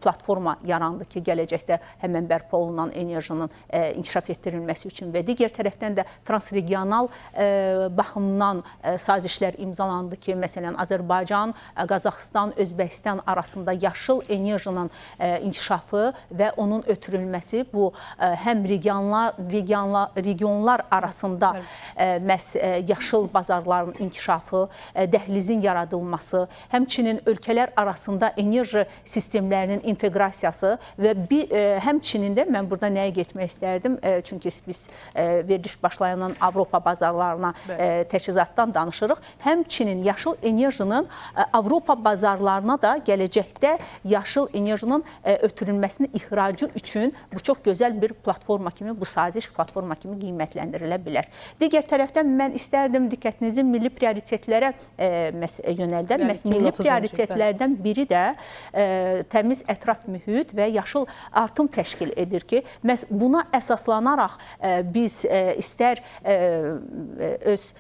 platforma yarandı ki, gələcəkdə həmən bərpa olunan enerjinin inkişaf etdirilməsi üçün və digər tərəfdən də transregional baxımdan sazişlər imzalandı ki, məsələn, Azərbaycan, Qazaxıstan, Özbəkistan arasında yaşıl enerjinin inkişafı və onun ötürülməsi bu həm regionlar arasında yaşıl bazarların inkişafı, dəhlizin yaradılması, həmçinin ölkələr arasında enerji sistemlərinin inteqrasiyası və həmçinin də mən burada nəyə getmək istərdim? Çünki biz veriliş başlayandan Avropa bazarlarına təchizatdan danışırıq. Həmçinin yaşıl enerjinin Avropa bazarlarına da gələcəkdə yaşıl enerjinin ötürülməsinin ixracı üçün bu çox gözəl bir platforma kimi, bu saziş platforma kimi qiymətləndirilə bilər. Digər tərəfdən mən istərdim diqqətinizi milli prioritetlərə yönəldəm. Milli prioritetlərdən biri də təmiz ətraf mühit və yaşıl artım təşkil edir ki, məhz buna əsaslanaraq biz istər öz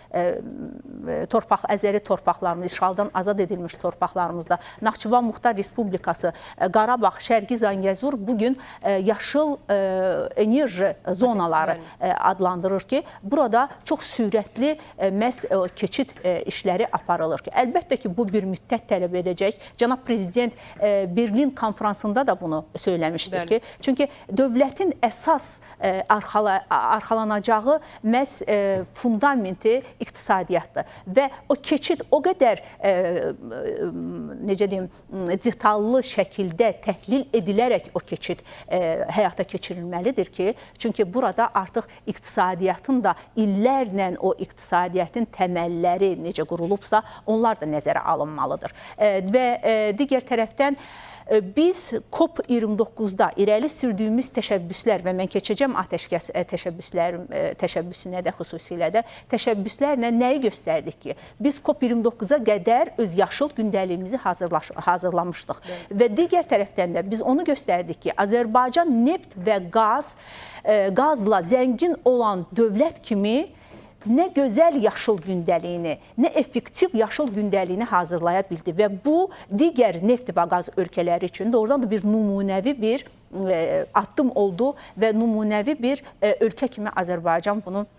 Azəri torpaqlarımız, işğaldan azad edilmiş torpaqlarımızda, Naxçıvan Muxtar Respublikası, Qarabağ, Şərqi Zəngəzur bugün yaşıl enerji zonaları adlandırır ki, burada çox sürətli məhz keçid işləri aparılır ki, əlbəttə ki, bu bir müddət tələb edəcək. Cənab Prezident Berlin konfransında da bunu söyləmişdir ki, çünki dövlətin əsas arxalanacağı məhz fundamenti iqtisadiyyatdır və o keçid o qədər necə deyim, detallı şəkildə təhlil edilərək o keçid həyata keçirilməlidir ki, çünki burada artıq iqtisadiyyatın da illərlə o iqtisadiyyatın təməlləri necə qurulubsa, onlar da nəzərə alınmalıdır. Və digər tərəfdən biz COP29-da irəli sürdüyümüz təşəbbüslər və mən keçəcəm atəşkəs təşəbbüsünə də xüsusilə də təşəbbüslərlə nəyi göstərdik ki, biz COP29-a qədər öz yaşıl gündəliyimizi hazırlamışdıq. Və digər tərəfdən də biz onu göstərdik ki, Azərbaycan neft və qazla zəngin olan dövlət kimi nə gözəl yaşıl gündəliyini, nə effektiv yaşıl gündəliyini hazırlaya bildi və bu digər neft və qaz ölkələri üçün doğrudan da bir nümunəvi bir addım oldu və nümunəvi bir ölkə kimi Azərbaycan bunu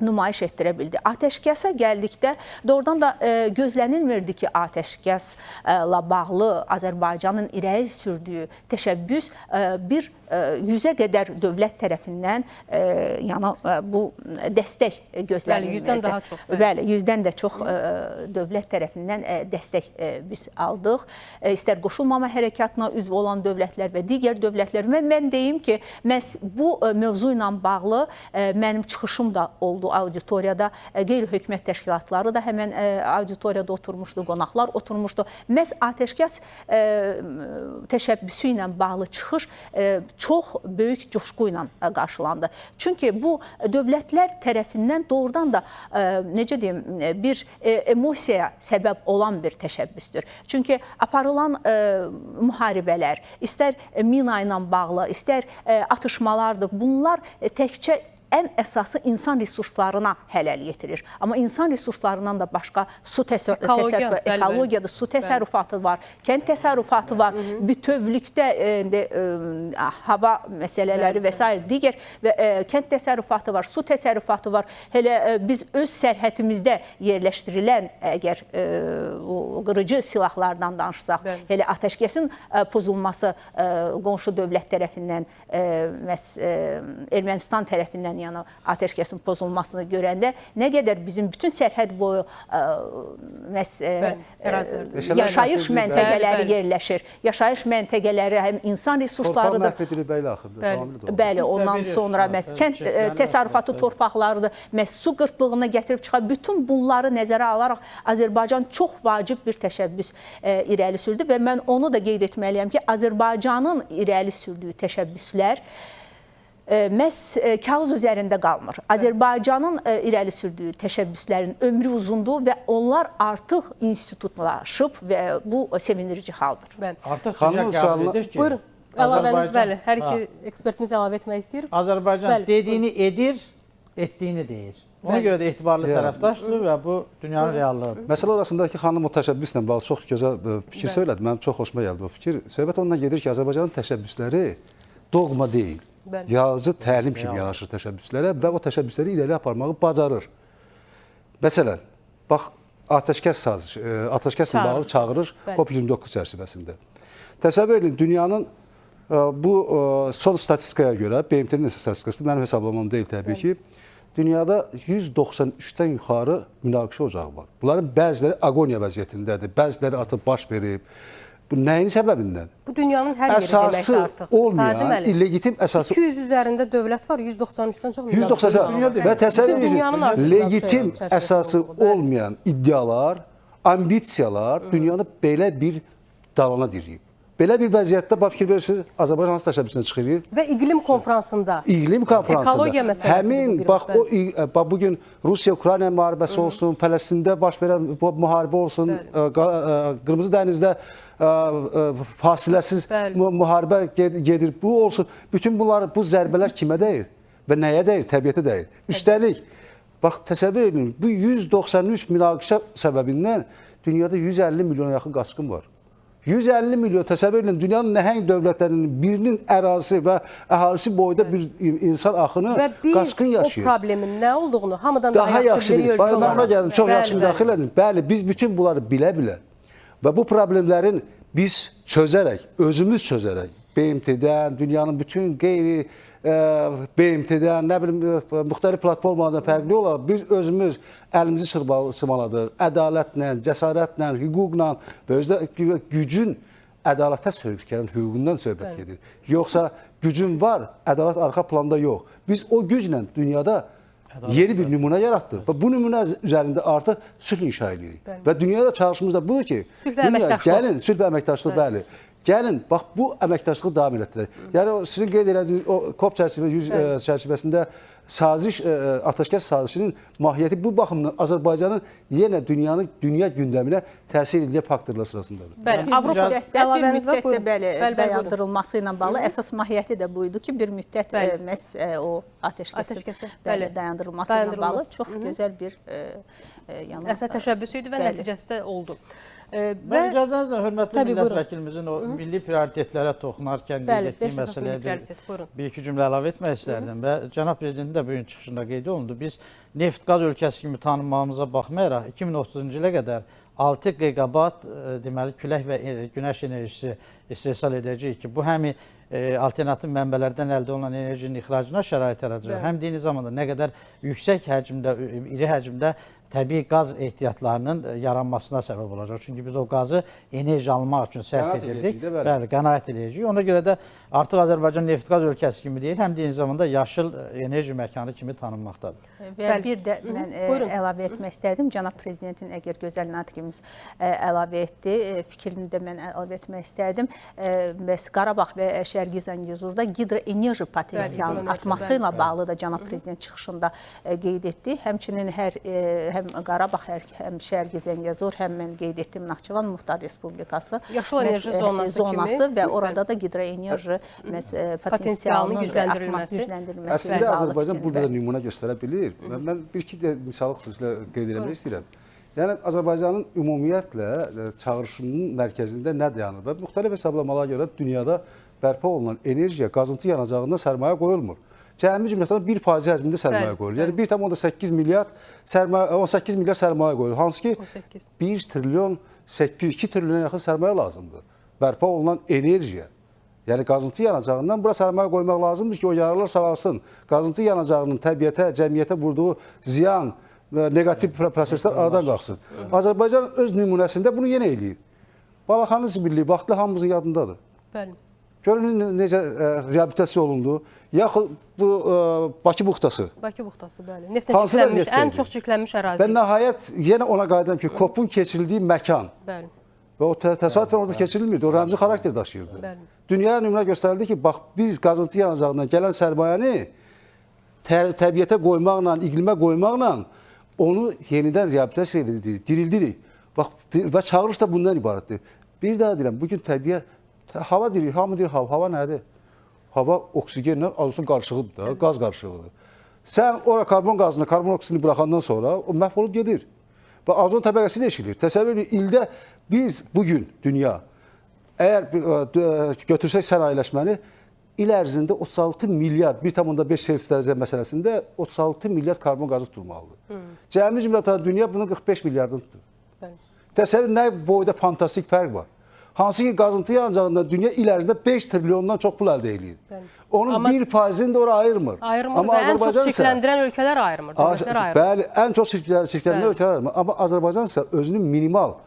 nümayiş etdirə bildi. Atəşkəsə gəldikdə doğrudan da gözlənilmirdi ki, atəşkəslə bağlı Azərbaycanın irəli sürdüyü təşəbbüs bir 100-ə qədər dövlət tərəfindən bu dəstək gözlənilmirdi. Bəli, 100-dən daha çox. Bəli, 100-dən də çox dövlət tərəfindən dəstək biz aldıq. İstər qoşulmama hərəkatına üzv olan dövlətlər və digər dövlətlər. Mən deyim ki, məhz bu mövzu ilə bağlı mənim çıxışım da oldu auditoriyada, qeyri-hökumət təşkilatları da həmən auditoriyada oturmuşdu, qonaqlar oturmuşdu. Məhz atəşkəs təşəbbüsü ilə bağlı çıxış çox böyük coşqu ilə qarşılandı. Çünki bu dövlətlər tərəfindən doğrudan da necə deyim, bir emosiyaya səbəb olan bir təşəbbüsdür. Çünki aparılan müharibələr, istər mina ilə bağlı, istər atışmalardır, bunlar təkcə ən əsası insan resurslarına hələl yetirir. Amma insan resurslarından da başqa su ekologiyada su təsərrüfatı var, kənd təsərrüfatı var, bütövlükdə hava məsələləri və s. digər kənd təsərrüfatı var, su təsərrüfatı var. Hələ biz öz sərhədimizdə yerləşdirilən əgər qırıcı silahlardan danışsaq, hələ atəşkəsin pozulması qonşu dövlət tərəfindən, Ermənistan tərəfindən yəni atəşkəsin pozulmasını görəndə nə qədər bizim bütün sərhəd boyu yaşayış məntəqələri yerləşir. Yaşayış məntəqələri həm insan resurslarıdır. Torpaq məhv edilir bəli axırda. Bəli, ondan sonra kənd təsərrüfatı torpaqlarıdır, su qırtlığına gətirib çıxar. Bütün bunları nəzərə alaraq Azərbaycan çox vacib bir təşəbbüs irəli sürdü və mən onu da qeyd etməliyəm ki, Azərbaycanın irəli sürdüyü təşəbbüslər məhz kağız üzərində qalmır. Azərbaycanın irəli sürdüyü təşəbbüslərin ömrü uzundur və onlar artıq institutlaşıb və bu sevindirici haldır. Artıq qəbul edir ki, buyurun, əlavəniz, bəli, hər iki ekspertimiz əlavə etmək istəyir. Azərbaycan dediyini edir, etdiyini deyir. Ona görə də etibarlı Yəni. tərəfdaşdır və bu dünyanın reallığıdır. Məsələ orasındakı xanım o təşəbbüslə bağlı çox gözəl fikir söylədi. Mənim çox xoşuma gəldi o fikir. Söhbət ondan gedir ki, Azərbaycanın təşəbbüsləri doğma deyil. Bəli. Yazıcı təlim kimi yanaşır təşəbbüslərə və o təşəbbüsləri irəli aparmağı bacarır. Məsələn, bax atəşkəslə bağlı çağırış Bəli. COP29 çərçivəsində. Təsəvvür edin, dünyanın bu son statistikaya görə, BMT-nin statistikası mənim hesablamam deyil təbii ki, dünyada 193-dən yuxarı münaqişə ocağı var. Bunların bəziləri aqoniya vəziyyətindədir, bəziləri artıq baş verib. Bu nəyin səbəbindən? Bu dünyanın hər yeri Əsası deməkdir artıq. olmayan, Sadə illegitim əsası 200 üzərində dövlət var, 193-dən çox. 190 və təsəvvür Bütün dünyanın edin, artıq legitim çərçivəsi əsası oldu, bəli. olmayan iddialar, ambisiyalar dünyanı belə bir dalana diriyib. Belə bir vəziyyətdə bax fikir verirsiniz, Azərbaycan hansı təşəbbüsünə çıxır? Və iqlim konfransında. İqlim konfransında Ekologiya məsələsidir həmin bu bax biraz, o bugün Rusiya-Ukrayna müharibəsi olsun, Fələstində baş verən bu müharibə olsun, Qırmızı dənizdə fasiləsiz Bəli. müharibə gedir. Bu olsun. Bütün bunlar bu zərbələr kimə dəyir və nəyə dəyir? Təbiətə dəyir. Üstəlik bax təsəvvür edin, bu 193 münaqişə səbəbindən dünyada 150 milyona yaxın qaçqın var. 150 milyon təsəvvür edin, dünyanın nəhəng dövlətlərinin birinin ərazisi və əhalisi boyda bir insan axını Və biz qaçqın o yaşayır. problemin nə olduğunu hamıdan Daha yaxşı bir bilir. ölkə Mən ona olaraq. gəldim, çox Bəli, yaxşı bəli. müdaxilə edin. Bəli, biz bütün bunları bilə-bilə və bu problemlərin biz çözərək, özümüz çözərək, BMT-dən, dünyanın bütün qeyri BMT-dən, nə bilim, müxtəlif platformalardan fərqli olaraq biz özümüz əlimizi sırmaladıq. Ədalətlə, cəsarətlə, hüquqla və özdə gücün ədalətə söhbət hüququndan söhbət gedir. Yoxsa gücün var, ədalət arxa planda yox. Biz o güclə dünyada yeni bir nümunə yaratdıq və bu nümunə üzərində artıq sülh inşa edirik. Və dünyada çalışmamız da budur ki, Sülh və əməkdaşlıq. gəlin, sülh və əməkdaşlıq, bəli. Gəlin, bax bu əməkdaşlığı davam etdirək. Yəni sizin qeyd etdiyiniz o COP çərçivəsində saziş, atəşkəs sazişinin mahiyyəti bu baxımdan Azərbaycanın yenə dünya gündəminə təsir edən faktorlar sırasındadır. Bəli, Avropa Bir əlavəniz var, müddətdə buyurun. bəli, Bəli, buyurun. dayandırılması ilə bağlı əsas mahiyyəti də buydu ki, bir müddət Bəli. məhz o Atəşkəsi, atəşkəsin bəli. dayandırılması ilə bağlı Dayandırılması. çox gözəl bir yəni Əsas təşəbbüsü idi və Bəli. nəticəsi də oldu. Mən icazənizlə hörmətli Təbii, millət buyurun. vəkilimizin o milli prioritetlərə toxunarkən Bəli, qeyd etdiyi 5 əsas milli məsələyə prioritet, buyurun. bir-iki cümlə əlavə etmək istərdim və cənab prezidentin də bugün çıxışında qeyd olundu. Biz neft-qaz ölkəsi kimi tanınmağımıza baxmayaraq 2030-cu ilə qədər 6 gigabat deməli külək və günəş enerjisi istehsal edəcəyik ki, bu həm alternativ mənbələrdən əldə olunan enerjinin ixracına şərait yaradacaq, həm də eyni zamanda nə qədər yüksək həcmdə, iri həcmdə təbii qaz ehtiyatlarının yaranmasına səbəb olacaq. Çünki biz o qazı enerji almaq üçün sərf Qənaət edirdik. edəcəyik də, bəli. Bəli, qənaət edəcəyik. Ona görə də artıq Azərbaycan neft-qaz ölkəsi kimi deyil, həm də eyni zamanda yaşıl enerji məkanı kimi tanınmaqdadır. Və Bəli. bir də mən Buyurun. əlavə etmək istədim. Cənab prezidentin əgər gözəl natiqimiz əlavə etdi, fikrini də mən əlavə etmək istərdim. Bəs Qarabağ və Şərqi Zəngəzurda hidroenerji potensialının Bəli, artması ilə bağlı da cənab prezident çıxışında qeyd etdi. Həmçinin həm Qarabağ, həm Şərqi Zəngəzur, həm mən qeyd etdim Naxçıvan Muxtar Respublikası Yaşıl enerji zonası kimi. və orada da hidroenerji potensialının gücləndirilməsi. gücləndirilməsi. Əslində ilə bağlı Azərbaycan fikrini burada bəli. da nümunə göstərə bilir. Mən bir-iki də misalı xüsusilə qeyd etmək istəyirəm. Yəni Azərbaycanın ümumiyyətlə çağırışının mərkəzində nə dayanır və müxtəlif hesablamalara görə dünyada bərpa olunan enerjiya qazıntı yanacağından sərmayə qoyulmur. Cəmi cümlətanı 1% həcmində sərmayə qoyulur. Yəni 1,8 milyard sərmayə, 18 milyard sərmayə qoyulur. Hansı ki 1 trilyon 802 trilyona yaxın sərmayə lazımdır. Bərpa olunan enerjiya. Yəni qazıntı yanacağından bura sərmayə qoymaq lazımdır ki, o yararlar sağalsın. Qazıntı yanacağının təbiətə, cəmiyyətə vurduğu ziyan, negativ proseslər aradan qalxsın. Azərbaycan öz nümunəsində bunu yenə eləyir. Balaxanı zibilliyi vaxtlı hamımızın yadındadır. Bəli. Görün necə reabilitasiya olundu. Yaxud bu Bakı buxtası. Bakı buxtası, bəli. Neftlə Hansı çirklənmiş, vəziyyətdə ən idi? çox çirklənmiş ərazi. Və nəhayət yenə ona qayıdıram ki, COP-un keçirildiyi məkan Bəli. və o təsadüfən orada keçirilmirdi, o rəmzi xarakter daşıyırdı. Bəli. Dünyaya nümunə göstərildi ki, bax biz qazıntı yanacağından gələn sərmayəni təbiətə qoymaqla, iqlimə qoymaqla onu yenidən reabilitasiya edirik, dirildirik. Bax və çağırış da bundan ibarətdir. Bir daha deyirəm, bugün təbiət hava deyirik, hamı deyir hava nədir? Hava oksigenlə azotun qarışığıdır da, qaz qarışığıdır. Sən ora karbon qazını, karbon oksidini buraxandan sonra o məhv olub gedir. Və azon təbəqəsi deşilir. Təsəvvür edin, ildə biz bugün dünya əgər götürsək sənayeləşməni, il ərzində 36 milyard, 1,5 Selsi dərəcə məsələsində 36 milyard karbon qazı tutulmalıdır. Cəmi cümlətən dünya bunun 45 milyardını tutur. Təsəvvür nə boyda fantastik fərq var. Hansı ki qazıntı yanacağında dünya il ərzində 5 trilyondan çox pul əldə edir. Onun 1%-ni də ora ayırmır. Ayırmır və ən çox çirkləndirən ölkələr ayırmır, dövlətlər ayırmır. Bəli, ən çox çirkləndirən ölkələr ayırmır. Amma Azərbaycan isə özünün minimal,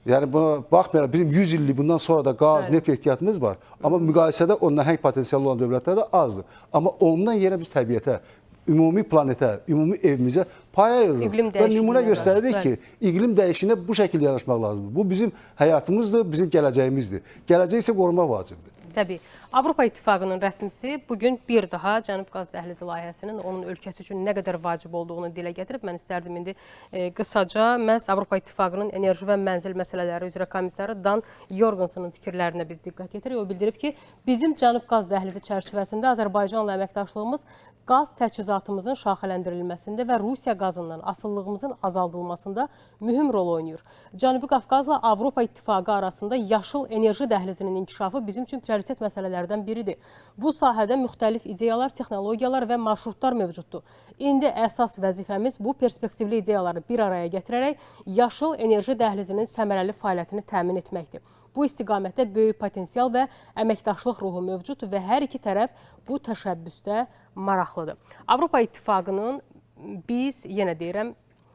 yəni buna baxmayaraq bizim 100 illik bundan sonra da qaz, neft ehtiyatımız var. Amma müqayisədə o nəhəng potensialı olan dövlətlər də azdır. Amma ondan yenə biz təbiətə, ümumi planetə, ümumi evimizə pay ayırırıq. Və nümunə göstəririk ki, iqlim dəyişinə bu şəkildə yanaşmaq lazımdır. Bu bizim həyatımızdır, bizim gələcəyimizdir. Gələcək isə qorumaq vacibdir. Təbii. Avropa İttifaqının rəsmisi bugün bir daha Cənub Qaz Dəhlizi layihəsinin onun ölkəsi üçün nə qədər vacib olduğunu dilə gətirib. Mən istərdim indi qısaca məhz Avropa İttifaqının enerji və mənzil məsələləri üzrə komissarı Dan Jorgensen'ın fikirlərinə biz diqqət yetirik. O bildirib ki, bizim Cənub Qaz Dəhlizi çərçivəsində Azərbaycanla əməkdaşlığımız qaz təchizatımızın şaxələndirilməsində və Rusiya qazından asıllığımızın azaldılmasında mühüm rol oynayır. Cənubi Qafqazla Avropa İttifaqı arasında yaşıl enerji dəhlizinin inkişafı bizim üçün prioritet məsələlərdən biridir. Bu sahədə müxtəlif ideyalar, texnologiyalar və marşrutlar mövcuddur. İndi əsas vəzifəmiz bu perspektivli ideyaları bir araya gətirərək yaşıl enerji dəhlizinin səmərəli fəaliyyətini təmin etməkdir. Bu istiqamətdə böyük potensial və əməkdaşlıq ruhu mövcud və hər iki tərəf bu təşəbbüsdə maraqlıdır. Avropa İttifaqının biz, yenə deyirəm,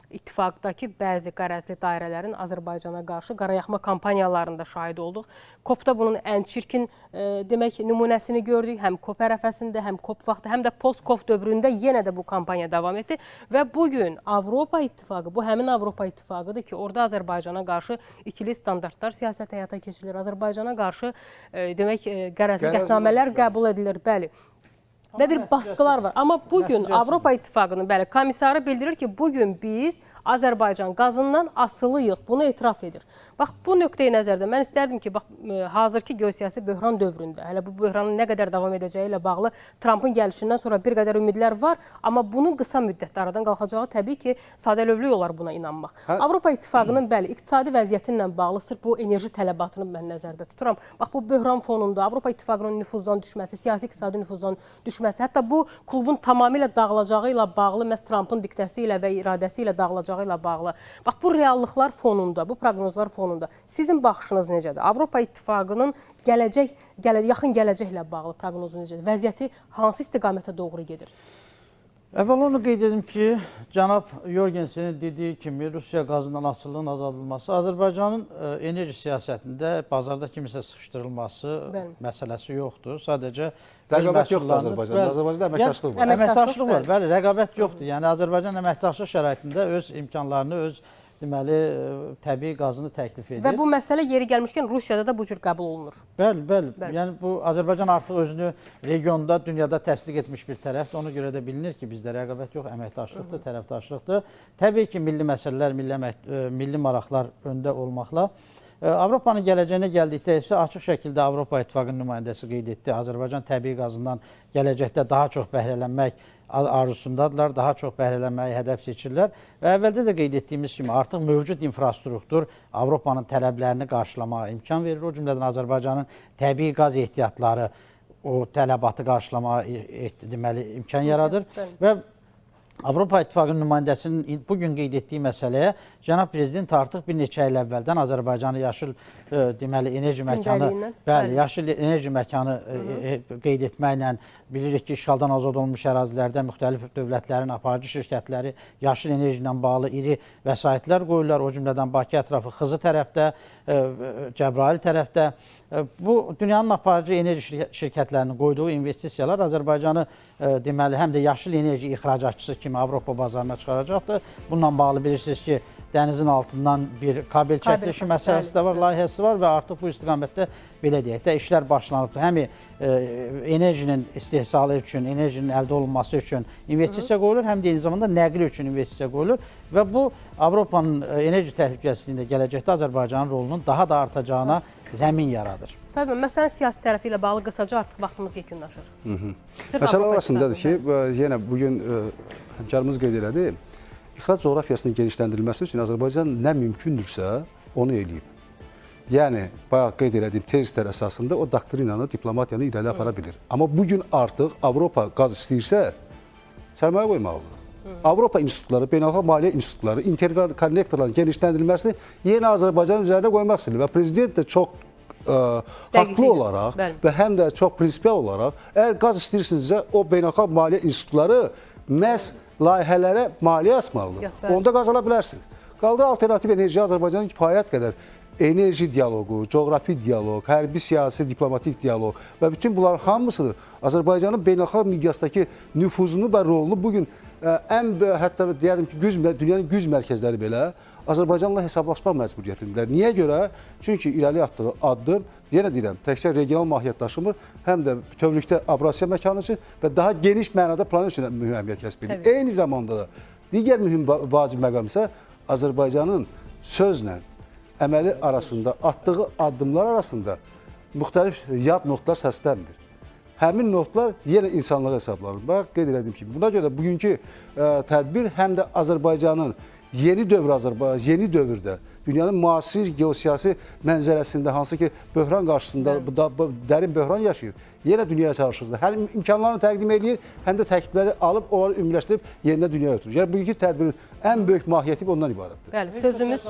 İttifaqdakı bəzi qərəzli dairələrin Azərbaycana qarşı qarayaxma kampaniyalarında şahid olduq. COP-da bunun ən çirkin demək nümunəsini gördük. Həm COP ərəfəsində, həm COP vaxtı, həm də post-COP dövründə yenə də bu kampaniya davam etdi. Və bugün Avropa İttifaqı, bu həmin Avropa İttifaqıdır ki, orada Azərbaycana qarşı ikili standartlar siyasət həyata keçirilir. Azərbaycana qarşı demək qərəzli qətnamələr qəbul edilir, bəli. Və bir baskılar var. Amma bugün Avropa İttifaqının komissarı bildirir ki, bugün biz Azərbaycan qazından asılıyıq. Bunu etiraf edir. Bax, bu nöqteyi nəzərdə mən istərdim ki, hazırki geosiyasi böhran dövründə, hələ bu böhranın nə qədər davam edəcəyi ilə bağlı Trumpın gəlişindən sonra bir qədər ümidlər var. Amma bunun qısa müddətdə aradan qalxacağı təbii ki, sadəlövlük olar buna inanmaq. Avropa İttifaqının iqtisadi vəziyyəti ilə bağlı sırf bu enerji tələbatını mən nəzərdə tuturam. Bax, bu böhran fonunda Avropa İttifaqının nüfuzdan düşməsi, siyasi iqtisadi nüfuzdan düşməsi, hətta bu klubun tamamilə dağılacağı ilə bağlı, məhz Trumpın diktəsi ilə və iradəsi ilə dağılacağı ilə bağlı. Bax, bu reallıqlar fonunda, bu proqnozlar fonunda sizin baxışınız necədir? Avropa İttifaqının yaxın gələcəklə bağlı proqnozu necədir? Vəziyyəti hansı istiqamətə doğru gedir? Əvvəl onu qeyd edim ki, cənab Jorgensenin dediyi kimi Rusiya qazından asılılığın azaldılması Azərbaycanın enerji siyasətində bazarda kimisə sıxışdırılması məsələsi yoxdur. Sadəcə rəqabət yoxdur Azərbaycanda. Azərbaycanda əməkdaşlıq var. Əməkdaşlıq var, bəli, rəqabət yoxdur. Yəni Azərbaycan əməkdaşlıq şəraitində öz imkanlarını, öz deməli təbii qazını təklif edir. Və bu məsələ yeri gəlmişkən Rusiyada da bu cür qəbul olunur. Bəli. Yəni bu Azərbaycan artıq özünü regionda, dünyada təsdiq etmiş bir tərəfdir. Ona görə də bilinir ki, bizdə rəqabət yox, əməkdaşlıqdır, tərəfdaşlıqdır. Təbii ki, milli məsələlər, milli maraqlar öndə olmaqla Avropanın gələcəyinə gəldikdə isə açıq şəkildə Avropa İttifaqının nümayəndəsi qeyd etdi. Azərbaycan təbii qazından gələcəkdə daha çox bəhrələnmək arzusundadırlar, daha çox bəhrələnməyi hədəf seçirlər və əvvəldə də qeyd etdiyimiz kimi artıq mövcud infrastruktur Avropanın tələblərini qarşılamağa imkan verir. O cümlədən Azərbaycanın təbii qaz ehtiyatları o tələbatı qarşılamağa deməli imkan yaradır və Avropa İttifaqının nümayəndəsinin bugün qeyd etdiyi məsələyə cənab prezident artıq bir neçə il əvvəldən Azərbaycanı yaşıl deməli enerji məkanı, yaşıl enerji məkanı qeyd etməklə bilirik ki, işğaldan azad olunmuş ərazilərdə müxtəlif dövlətlərin aparıcı şirkətləri yaşıl enerji ilə bağlı iri vəsaitlər qoyurlar. O cümlədən Bakı ətrafı Xızı tərəfdə, Cəbrayıl tərəfdə. Bu dünyanın aparıcı enerji şirkətlərinin qoyduğu investisiyalar Azərbaycanı deməli həm də yaşıl enerji ixracatçısı kimi Avropa bazarına çıxaracaqdır. Bununla bağlı bilirsiniz ki, dənizin altından bir kabel çəkilişi məsələsi də var, layihəsi var və artıq bu istiqamətdə belə deyək də işlər başlanıbdır. Həm enerjinin istehsalı üçün, enerjinin əldə olunması üçün investisiya qoyulur, həm də eyni zamanda nəqli üçün investisiya qoyulur və bu Avropanın enerji təhlükəsizliyində gələcəkdə Azərbaycanın rolunun daha da artacağına zəmin yaradır. Sahib müəllim, məsələnin siyasi tərəfi ilə bağlı qısaca artıq vaxtımız yekunlaşır. Məsələ arasındadır ki, yenə bugün həmkarımız qeyd elədi, ixrac coğrafiyasının genişləndirilməsi üçün Azərbaycan nə mümkündürsə onu eləyib. Yəni, bayaq qeyd elədiyim tezislər əsasında o doktrinanı, diplomatiyanı irəli apara bilir. Amma bugün artıq Avropa qaz istəyirsə, sərmayə qoymalıdır. Avropa institutları, beynəlxalq maliyyə institutları, interkonnektorların genişləndirilməsini yenə Azərbaycan üzərinə qoymaq istəyir və prezident də çox haqlı olaraq və həm də çox prinsipial olaraq, əgər qaz istəyirsinizsə, o beynəlxalq maliyyə institutları məhz layihələrə maliyyə asmalıdır. Onda qaz ala bilərsiniz. Qaldı alternativ enerji Azərbaycanın kifayət qədər enerji dialoqu, coğrafi dialoq, hərbi, siyasi, diplomatik dialoq və bütün bunlar hamısıdır Azərbaycanın beynəlxalq miqyasdakı nüfuzunu və rolunu bugün hətta deyəlim ki, dünyanın güc mərkəzləri belə Azərbaycanla hesablaşma məcburiyyətindələr. Niyə görə? Çünki irəli atdığı addım, yenə deyirəm, təkcə regional mahiyyət daşımır, həm də bütövlükdə Avrasiya məkanı üçün və daha geniş mənada planet üçün mühüm əhəmiyyət kəsb edir. Eyni zamanda da digər mühüm vacib məqam isə Azərbaycanın sözlə əməli arasında, atdığı addımlar arasında müxtəlif yad notlar səslənmir. Həmin notlar yenə insanlığa hesablanır. Bax, qeyd elədim ki, buna görə bugünkü tədbir həm də Azərbaycanın yeni dövrdə dünyanın müasir geosiyasi mənzərəsində, hansı ki, böhran qarşısında dərin böhran yaşayır, yenə dünyaya çağırışında həm imkanlarını təqdim edir, həm də təklifləri alıb, onları ümumiləşdirib yerinə dünyaya götürür. Yəni, bugünkü tədbirin ən böyük mahiyyəti ondan ibarətdir. Bəli, sözümüz...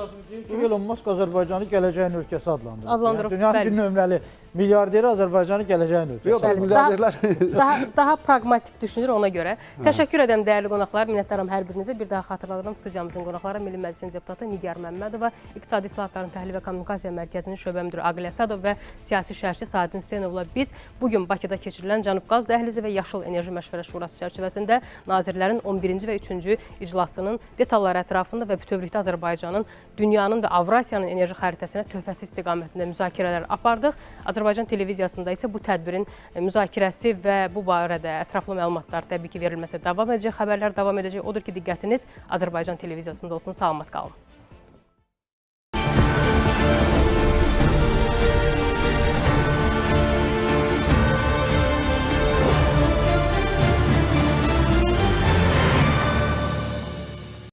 Elon Musk Azərbaycanı gələcəyin ölkəsi adlandırır. Adlandırıb, Dünyanın bir nömrəli milyarderi Azərbaycanı gələcəyin ölkəsi. Daha pragmatik düşünür ona görə. Təşəkkür edirəm dəyərli qonaqlar, minnətdaram hər birinizə. Bir daha xatırladıram studiyamızın qonaqları Milli Məclisin deputatı Nigar Məmmədova, İqtisadi İslahatların Təhlil və Kommunikasiya Mərkəzinin şöbə müdürü Aqil Əsədov və siyasi şərhçi Sadin Hüseynovla biz bugün Bakıda keçirilən Cənub Qaz Dəhlizi və Yaşıl Enerji Məşvərət Şurası çərçivəsində nazirlərin 11-ci və 3-cü iclasının detalları ətrafında və bütövlükdə Azərbaycanın dünyanın və Avrasiyanın enerji xəritəsinə töhfəsi istiqamətində müzakirələr apardıq. Azərbaycan televiziyasında isə bu tədbirin müzakirəsi və bu barədə ətraflı məlumatlar təbii ki verilməsə davam edəcək, xəbərlər davam edəcək. Odur ki, diqqətiniz Azərbaycan televiziyasında olsun. Salamat qalın.